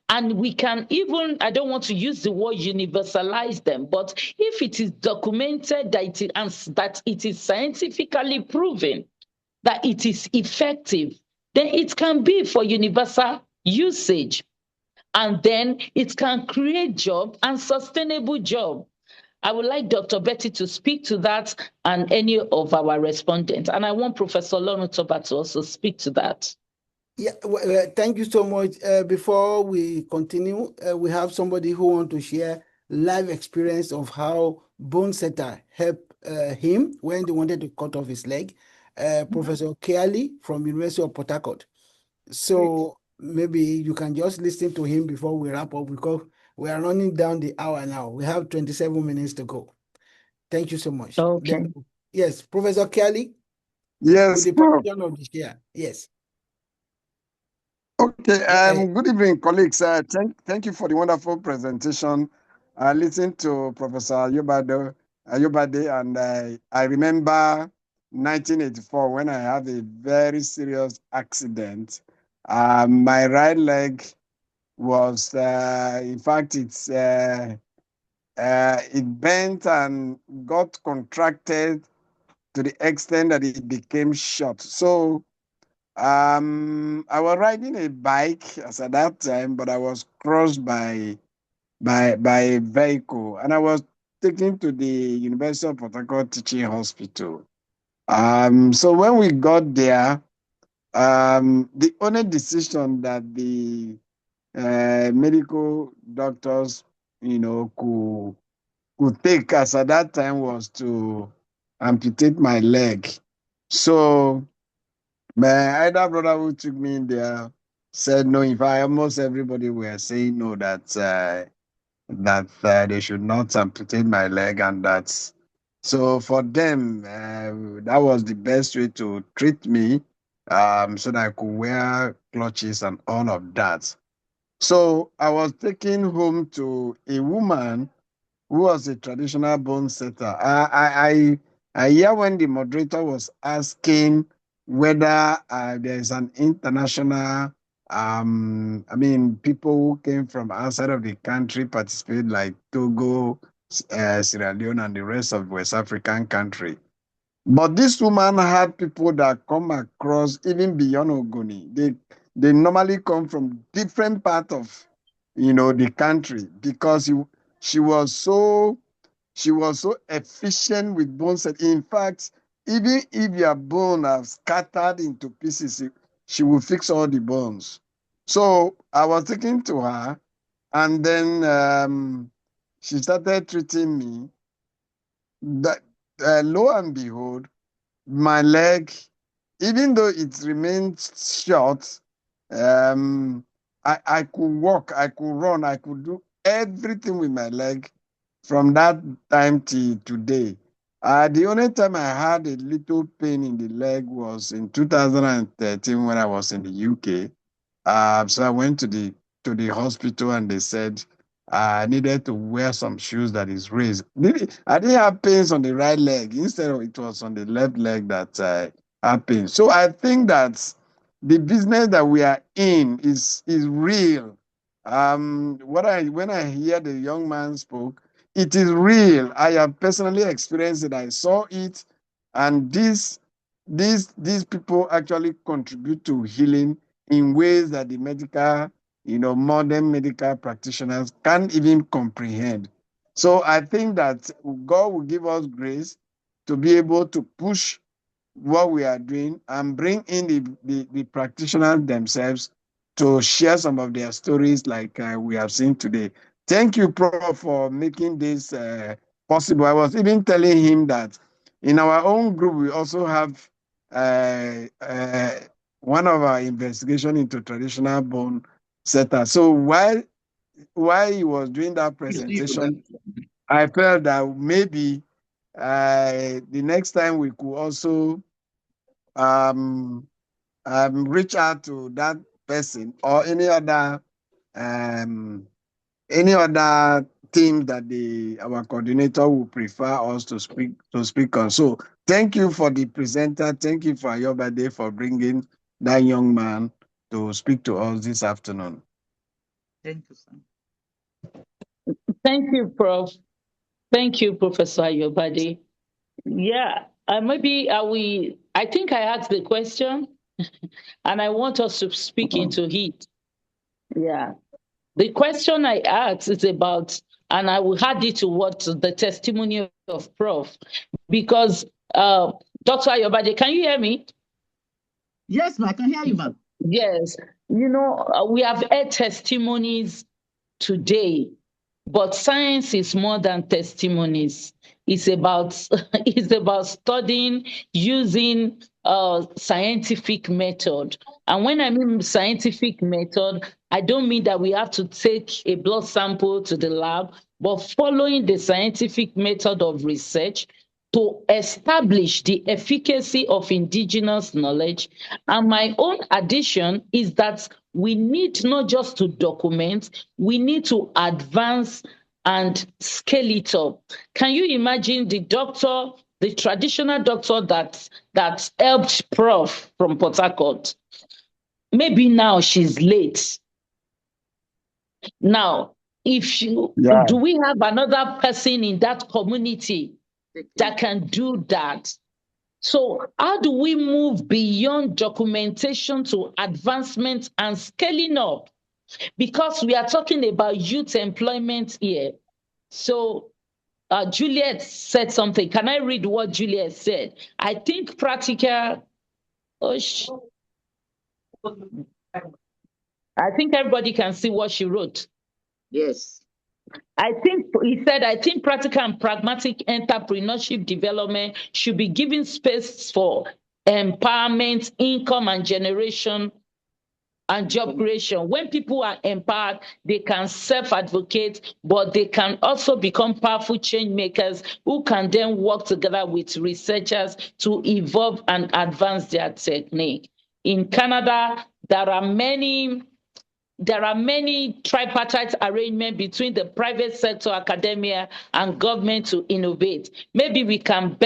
And we can even, I don't want to use the word universalize them, but if it is documented that it is scientifically proven that it is effective, then it can be for universal usage. And then it can create job and sustainable job. I would like Dr. Betty to speak to that and any of our respondents. And I want Professor Lonutoba to also speak to that. Yeah, thank you so much. Before we continue, we have somebody who wants to share live experience of how bone setter helped him when they wanted to cut off his leg. Professor Keali from University of Port Harcourt. So maybe you can just listen to him before we wrap up, because we are running down the hour now. We have 27 minutes to go. Thank you so much. Okay. Yes, Professor Keali. Yes, with the permission of the chair. Yes. Okay, good evening, colleagues. Thank you for the wonderful presentation. I listened to Professor Ayobade, and I remember 1984 when I had a very serious accident. My right leg was, in fact, it bent and got contracted to the extent that it became short. So I was riding a bike as at that time, but I was crossed by a vehicle, and I was taken to the University of Port Harcourt Teaching Hospital. So when we got there, the only decision that the medical doctors, could take as at that time was to amputate my leg. So my elder brother who took me in there said no. In fact, almost everybody were saying no, that they should not amputate my leg, and that So for them, that was the best way to treat me, so that I could wear clutches and all of that. So I was taken home to a woman who was a traditional bone setter. I hear when the moderator was asking whether there is an international, people who came from outside of the country participate, like Togo, Sierra Leone, and the rest of West African country. But this woman had people that come across even beyond Ogoni. They normally come from different part of, the country, because she was so efficient with bone set. In fact, even if your bone have scattered into pieces, she will fix all the bones. So I was taking to her, and then she started treating me. That lo and behold, my leg, even though it remained short, I could walk, I could run, I could do everything with my leg from that time till today. The only time I had a little pain in the leg was in 2013 when I was in the UK. So I went to the hospital, and they said I needed to wear some shoes that is raised. I didn't have pains on the right leg. Instead of, it was on the left leg that I had pain. So I think that the business that we are in is real. When I hear the young man spoke, it is real. I have personally experienced it. I saw it, and these people actually contribute to healing in ways that the medical, modern medical practitioners can't even comprehend. So I think that God will give us grace to be able to push what we are doing and bring in the practitioners themselves to share some of their stories like we have seen today. Thank you, Prof, for making this possible. I was even telling him that in our own group, we also have one of our investigation into traditional bone setter. So while he was doing that presentation, I felt that maybe the next time we could also reach out to that person or any other team that our coordinator will prefer us to speak on. So thank you for the presenter. Thank you for Ayobade for bringing that young man to speak to us this afternoon. Thank you, sir. Thank you, Prof. Thank you, Professor Ayobade. Yeah, I think I asked the question and I want us to speak into it. Yeah. The question I asked is about, and I will add it to what the testimony of Prof. Because Dr. Ayobade, can you hear me? Yes, ma'am, I can hear you, ma'am. Yes. We have heard testimonies today, but science is more than testimonies. It's about studying using scientific method. And when I mean scientific method, I don't mean that we have to take a blood sample to the lab, but following the scientific method of research to establish the efficacy of indigenous knowledge. And my own addition is that we need not just to document, we need to advance and scale it up. Can you imagine the traditional doctor that helped Prof from Port Harcourt? Maybe now she's late. Now, do we have another person in that community that can do that? So how do we move beyond documentation to advancement and scaling up? Because we are talking about youth employment here. So Juliet said something. Can I read what Juliet said? I think practical. I think everybody can see what she wrote. Yes. I think practical and pragmatic entrepreneurship development should be given space for empowerment, income, and generation and job creation. When people are empowered, they can self-advocate, but they can also become powerful change makers who can then work together with researchers to evolve and advance their technique. In Canada, there are many tripartite arrangements between the private sector, academia, and government to innovate. Maybe we can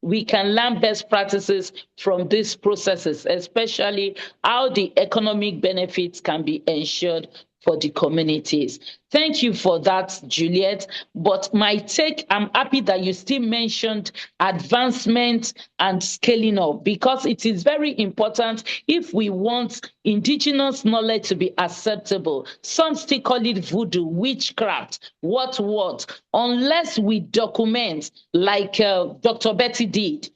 learn best practices from these processes, especially how the economic benefits can be ensured for the communities. Thank you for that, Juliet. But my take, I'm happy that you still mentioned advancement and scaling up, because it is very important if we want indigenous knowledge to be acceptable. Some still call it voodoo, witchcraft, what. Unless we document, like Dr. Betty did,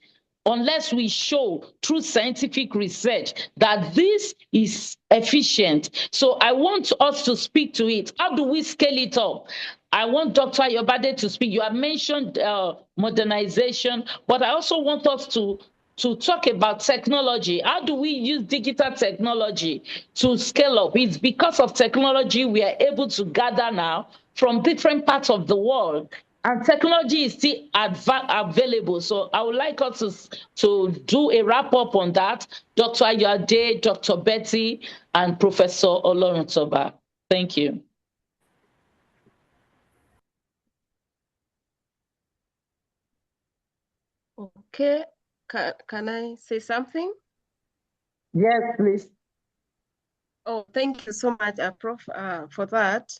unless we show through scientific research that this is efficient. So I want us to speak to it. How do we scale it up? I want Dr. Ayobade to speak. You have mentioned modernization, but I also want us to talk about technology. How do we use digital technology to scale up? It's because of technology we are able to gather now from different parts of the world. And technology is still available. So I would like us to do a wrap up on that. Dr. Ayode, Dr. Betty, and Professor Oloruntoba. Thank you. Okay, can I say something? Yes, please. Oh, thank you so much, Prof, for that.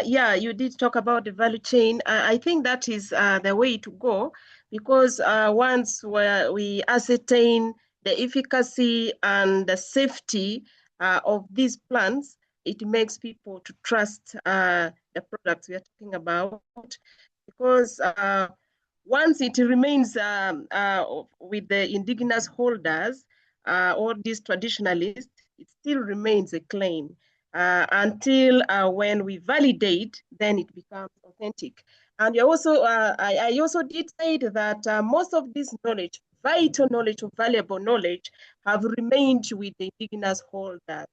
Yeah, you did talk about the value chain. I think that is the way to go, because once we ascertain the efficacy and the safety of these plants, it makes people to trust the products we are talking about, because once it remains with the indigenous holders or these traditionalists, it still remains a claim until when we validate, then it becomes authentic. And I also did say that most of this knowledge, vital knowledge or valuable knowledge, have remained with the indigenous holders.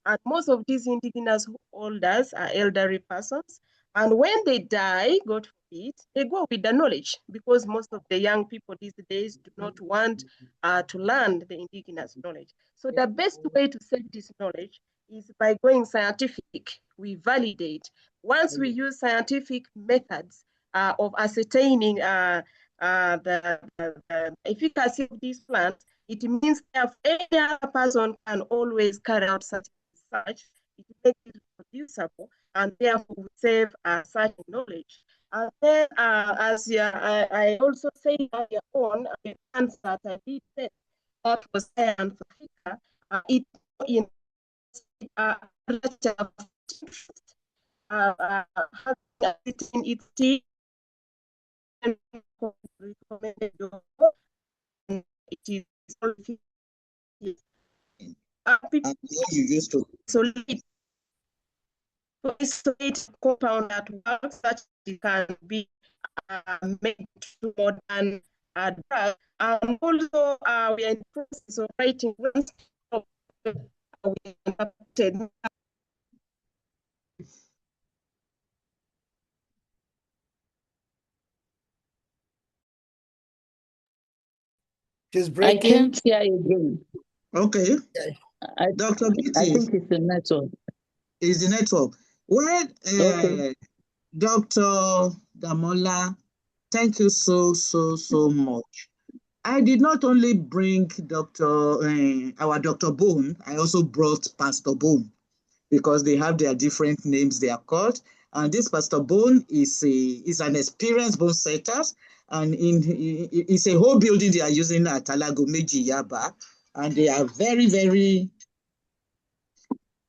And most of these indigenous holders are elderly persons. And when they die, God forbid, they go with the knowledge, because most of the young people these days do not want to learn the indigenous knowledge. So the best way to save this knowledge is by going scientific. We validate. Once we use scientific methods of ascertaining the efficacy of these plants, it means that any other person can always carry out such research. It makes it reproducible, and therefore we save such knowledge. And then, as I also said earlier on, the answer that I did say, that was science Africa, it in its team it is people isolate compound that works, that it can be made to modern drug. And also we are in the process of writing grants. Just breaking. I can't hear you again. Okay. Dr. Betty. I think it's the network. It's the network. Well, okay. Dr. Damola, thank you so much. I did not only bring our Dr. Bone, I also brought Pastor Bone, because they have their different names they are called. And this Pastor Bone is an experienced bone setter, and it's a whole building they are using at Alago Meji Yaba, and they are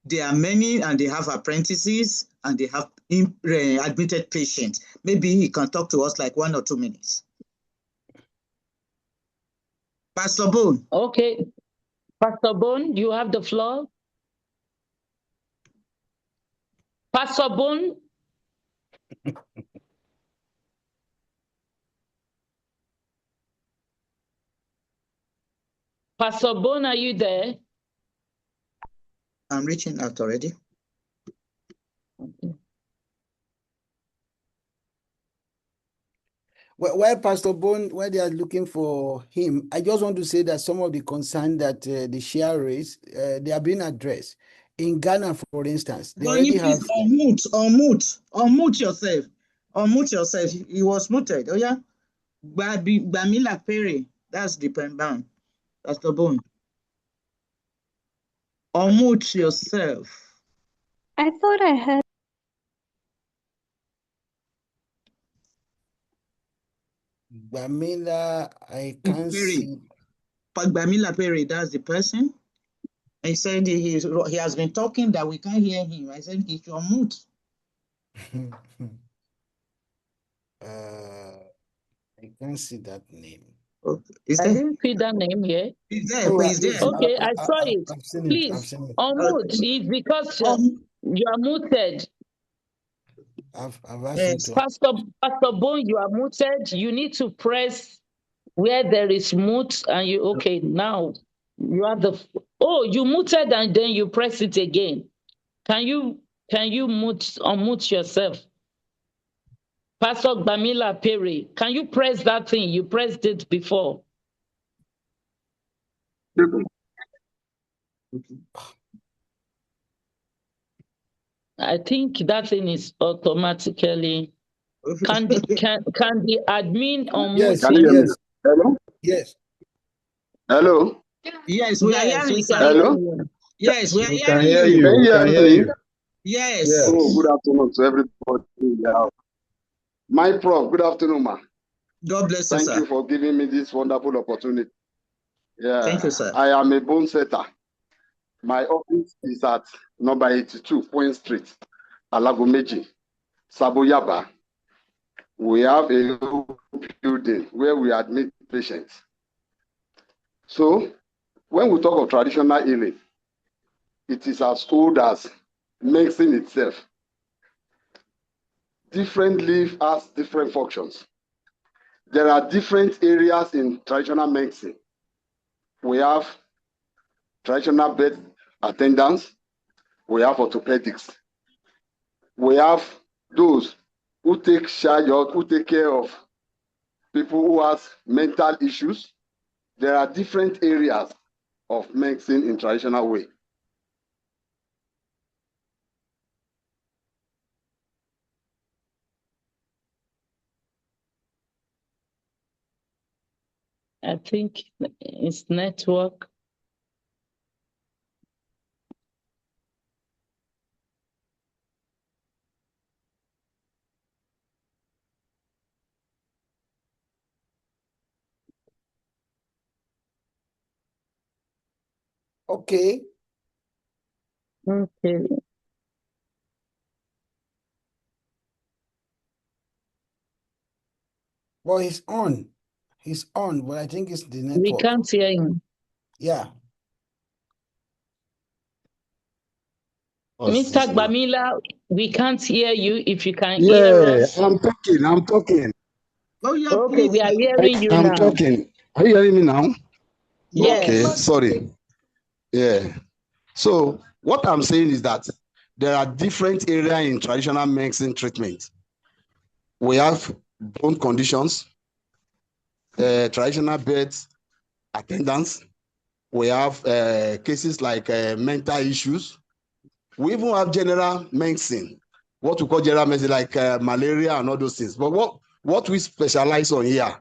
they are many, and they have apprentices, and they have admitted patients. Maybe he can talk to us like 1 or 2 minutes. Pastor Bone. Okay. Pastor Bone, you have the floor. Pastor Bone. Pastor Bone, are you there? I'm reaching out already. Okay. While Pastor Bone, while they are looking for him, I just want to say that some of the concerns that the share raised, they are being addressed. In Ghana, for instance, they Bonnie, already please have. unmute yourself. Unmute yourself. He was muted. Oh yeah. Bamila Perry. That's the pen down. Pastor Bone. Unmute yourself. I thought I heard. Bamila, I can't see. Bamila Perry, that's the person. He said he has been talking that we can't hear him. I said he should unmute. I can't see that name. Okay. I didn't see that name here. He's there. Oh, He's there. yes, Okay, I saw it. I've seen it. I've Please, seen it. unmute. It's because you are muted. I've asked him to. Pastor Bone, you are muted. You need to press where there is mute, and you okay now. You have the you muted and then you press it again. Can you unmute yourself? Pastor Bamila Perry, can you press that thing? You pressed it before. I think that thing is automatically. Can the admin unmute? Can you hear me? Hello? Yes. Hello? Yes, we are hearing. Hello? Yes, we are We can hearing hear you. you. Can We you can hear hear me? you. Yes. Yes. Oh, good afternoon to everybody in the house. My prof, good afternoon, ma. God bless you, Thank sir. you for giving me this wonderful opportunity. Yeah. Thank you, sir. I am a bone setter. My office is at number 82, Point Street, Alagomeji, Saboyaba. We have a building where we admit patients. So, when we talk of traditional healing, it is as old as medicine itself. Different leaf has different functions. There are different areas in traditional medicine. We have traditional bed attendants. We have orthopedics. We have those who take charge or who take care of people who have mental issues. There are different areas of medicine in traditional way. I think it's network. Okay. Okay. Well, he's on. He's on, but I think it's the network. We can't hear him. Yeah. Mr. Bamila, we can't hear you. If you can hear us. I'm talking. Oh, yeah, Okay, please. we are hearing you I'm now. talking. Are you hearing me now? Yes. Okay, sorry. Yeah. So what I'm saying is that there are different areas in traditional medicine treatment. We have bone conditions, traditional beds, attendants. We have cases like mental issues. We even have general medicine, what we call general medicine, like malaria and all those things. But what we specialize on here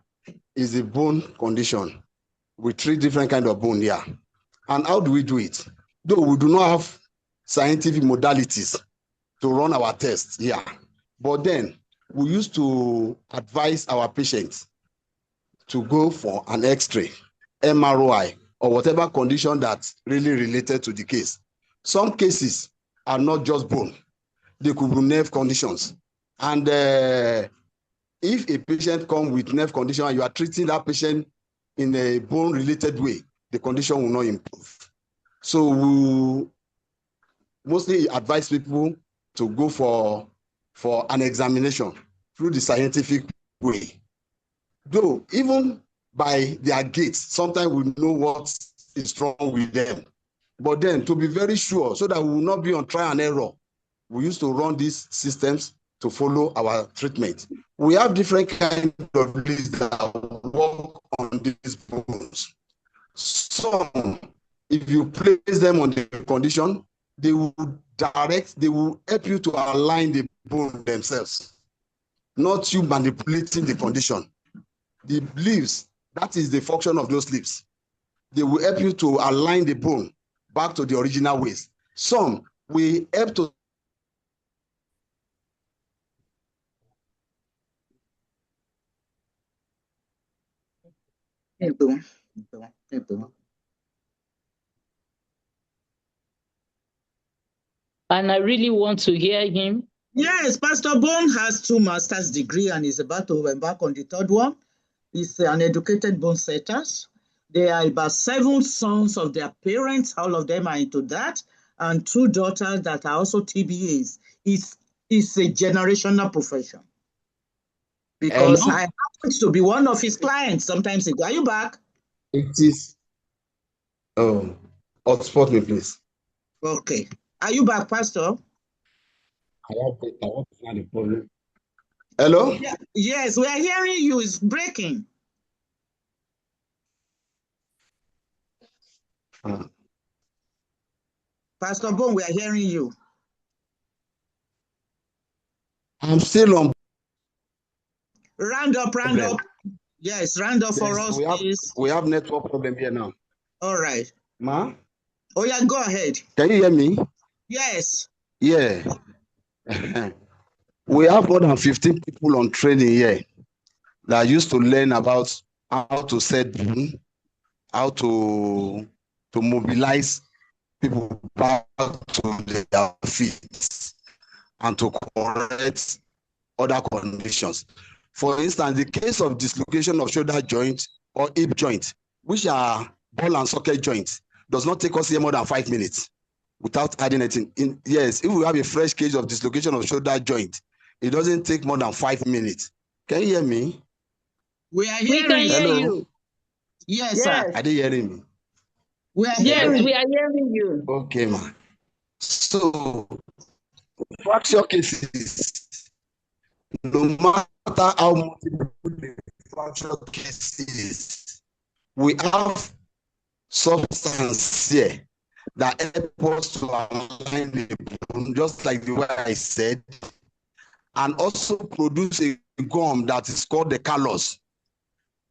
is the bone condition. We treat different kind of bone here. And how do we do it? Though we do not have scientific modalities to run our tests here, but then we used to advise our patients to go for an X-ray, MRI, or whatever condition that's really related to the case. Some cases are not just bone. They could be nerve conditions. And if a patient comes with nerve condition and you are treating that patient in a bone-related way, the condition will not improve. So we mostly advise people to go for an examination through the scientific way. Though even by their gates, sometimes we know what is wrong with them. But then to be very sure, so that we will not be on trial and error, we used to run these systems to follow our treatment. We have different kinds of leads that work on these bones. Some, if you place them on the condition, they will help you to align the bone themselves, not you manipulating the condition. The leaves, that is the function of those leaves. They will help you to align the bone back to the original ways. Some will help to And I really want to hear him. Yes, Pastor Bone has 2 master's degree and is about to embark on the 3rd one. He's an educated bone setters. There are about 7 sons of their parents. All of them are into that. And 2 daughters that are also TBAs. It's a generational profession. Because I happen to be one of his clients sometimes ago. Are you back? It is. Oh, hotspot me, please. Okay. Are you back, Pastor? I want to find the problem. Hello? Yeah. Yes, we are hearing you. It's breaking. Pastor Bone, we are hearing you. I'm still on. Round up. Yes, round up for us, please. We have network problem here now. All right. Ma? Oh, yeah, go ahead. Can you hear me? Yes. Yeah. We have more than 15 people on training here that used to learn about how to set bone, how to mobilize people back to their feet and to correct other conditions. For instance, the case of dislocation of shoulder joint or hip joint, which are ball and socket joints, does not take us here more than 5 minutes without adding anything. Yes, if we have a fresh case of dislocation of shoulder joint, it doesn't take more than 5 minutes. Can you hear me? We are hearing. We can hear you. Yes, sir. Are they hearing me? We are hearing. Yes, we are hearing you. Okay, man. So, fracture cases, no matter how multiple the fracture cases, we have substance here that help us to align the bone, just like the way I said, and also produce a gum that is called the callus.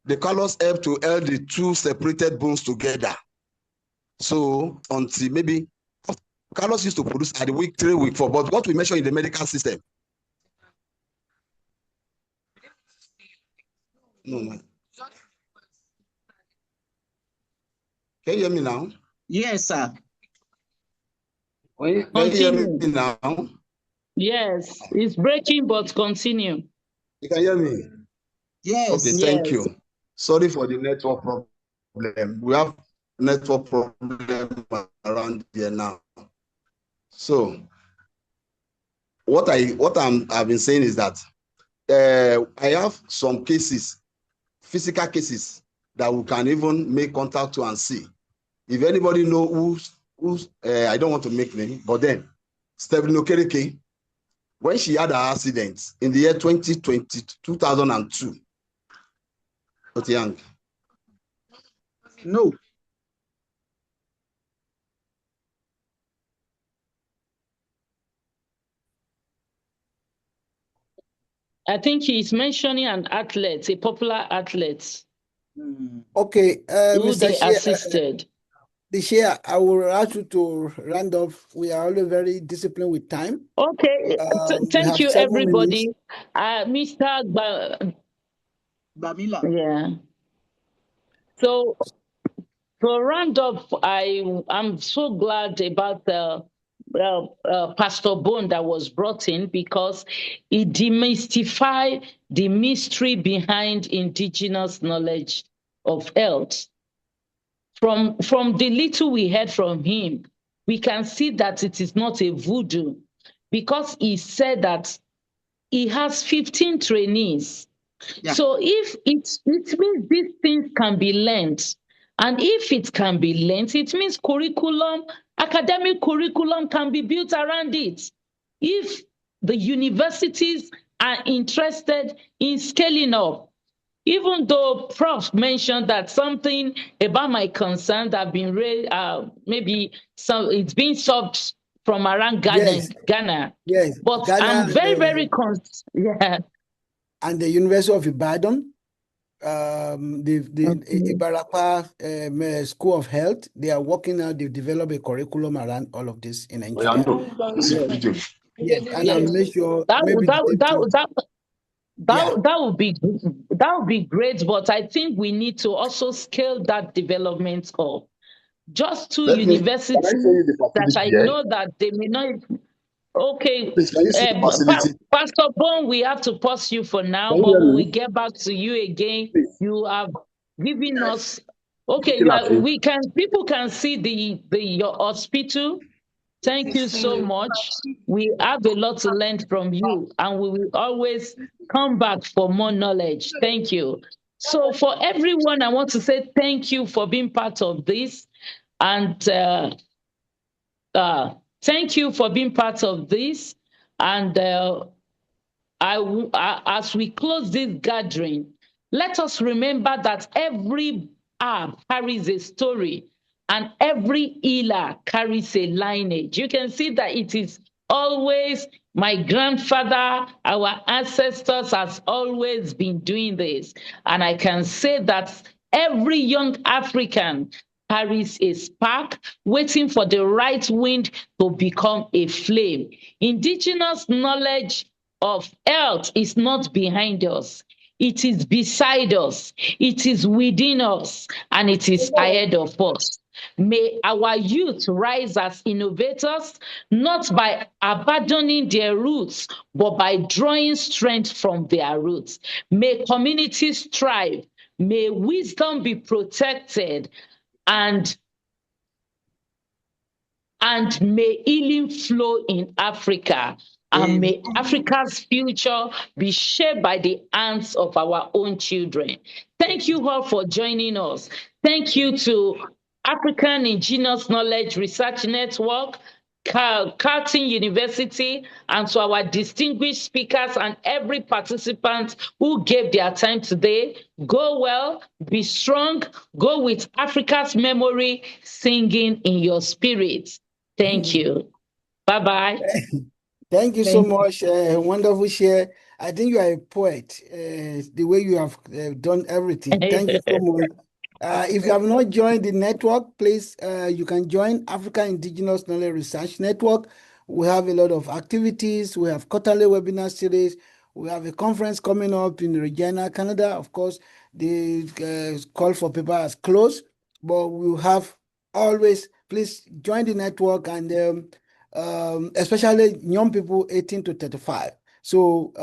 The callus help to hold the 2 separated bones together. So until maybe callus used to produce at the week 3, week 4, but what we measure in the medical system. No, man. Can you hear me now? Yes, sir. Can you hear me now? Yes, it's breaking, but continue. You can hear me? Yes. Okay, thank you. Sorry for the network problem. We have network problem around here now. So what I've been saying is that I have some cases, physical cases, that we can even make contact to and see. If anybody know who's I don't want to make name, but then Stephanie Okereke, when she had her accident in the year 2002. Not young. No. I think he's mentioning an athlete, a popular athlete. Okay, who Mr. they assisted. The chair, I will ask you to round off. We are always very disciplined with time. Okay, thank you, everybody. Mr. Bamila. Yeah. So, for round up, I'm so glad about Pastor Bone that was brought in, because it demystified the mystery behind indigenous knowledge of health. From the little we heard from him, we can see that it is not a voodoo, because he said that he has 15 trainees. Yeah. So if it means these things can be learned, And if it can be learned, it means academic curriculum can be built around it. If the universities are interested in scaling up, even though Prof mentioned that something about my concerns have been raised, maybe it's been solved from around Ghana. Yes, But Ghana I'm very yeah. And the University of Ibadan, the Ibarapa School of Health, they are working out, they develop a curriculum around all of this in Nigeria. Yes, and I'll make sure that maybe would be great, but I think we need to also scale that development up. Just two universities that I know that they may not. Okay, Pastor Bone, we have to pause you for now, but we will get back to you again. You have given us. Okay, people can see your hospital. Thank you so much. We have a lot to learn from you, and we will always come back for more knowledge. Thank you. So for everyone, I want to say thank you for being part of this. And thank you for being part of this. And as we close this gathering, let us remember that every herb carries a story and every healer carries a lineage. You can see that it is always my grandfather, our ancestors has always been doing this. And I can say that every young African carries a spark, waiting for the right wind to become a flame. Indigenous knowledge of health is not behind us. It is beside us. It is within us, and it is ahead of us. May our youth rise as innovators, not by abandoning their roots, but by drawing strength from their roots. May communities thrive. May wisdom be protected, and may healing flow in Africa. And may Africa's future be shaped by the hands of our own children. Thank you all for joining us. Thank you to African Indigenous Knowledge Research Network, Carleton University, and to our distinguished speakers and every participant who gave their time today. Go well, be strong, go with Africa's memory, singing in your spirit. Thank you. Bye-bye. Thank you so much. Wonderful share. I think you are a poet, the way you have done everything. Thank you so much. If you have not joined the network, please, you can join African Indigenous Knowledge Research Network. We have a lot of activities. We have quarterly webinar series. We have a conference coming up in Regina, Canada. Of course, the call for paper has closed, but we will have always, please join the network, and especially young people 18 to 35. So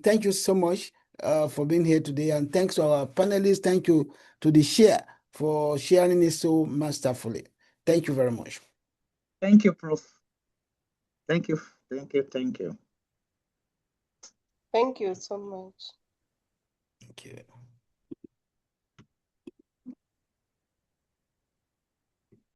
thank you so much for being here today, and thanks to our panelists. Thank you to the share for sharing it so masterfully. Thank you very much. Thank you, Prof. Thank you. Thank you. Thank you. Thank you so much. Thank you.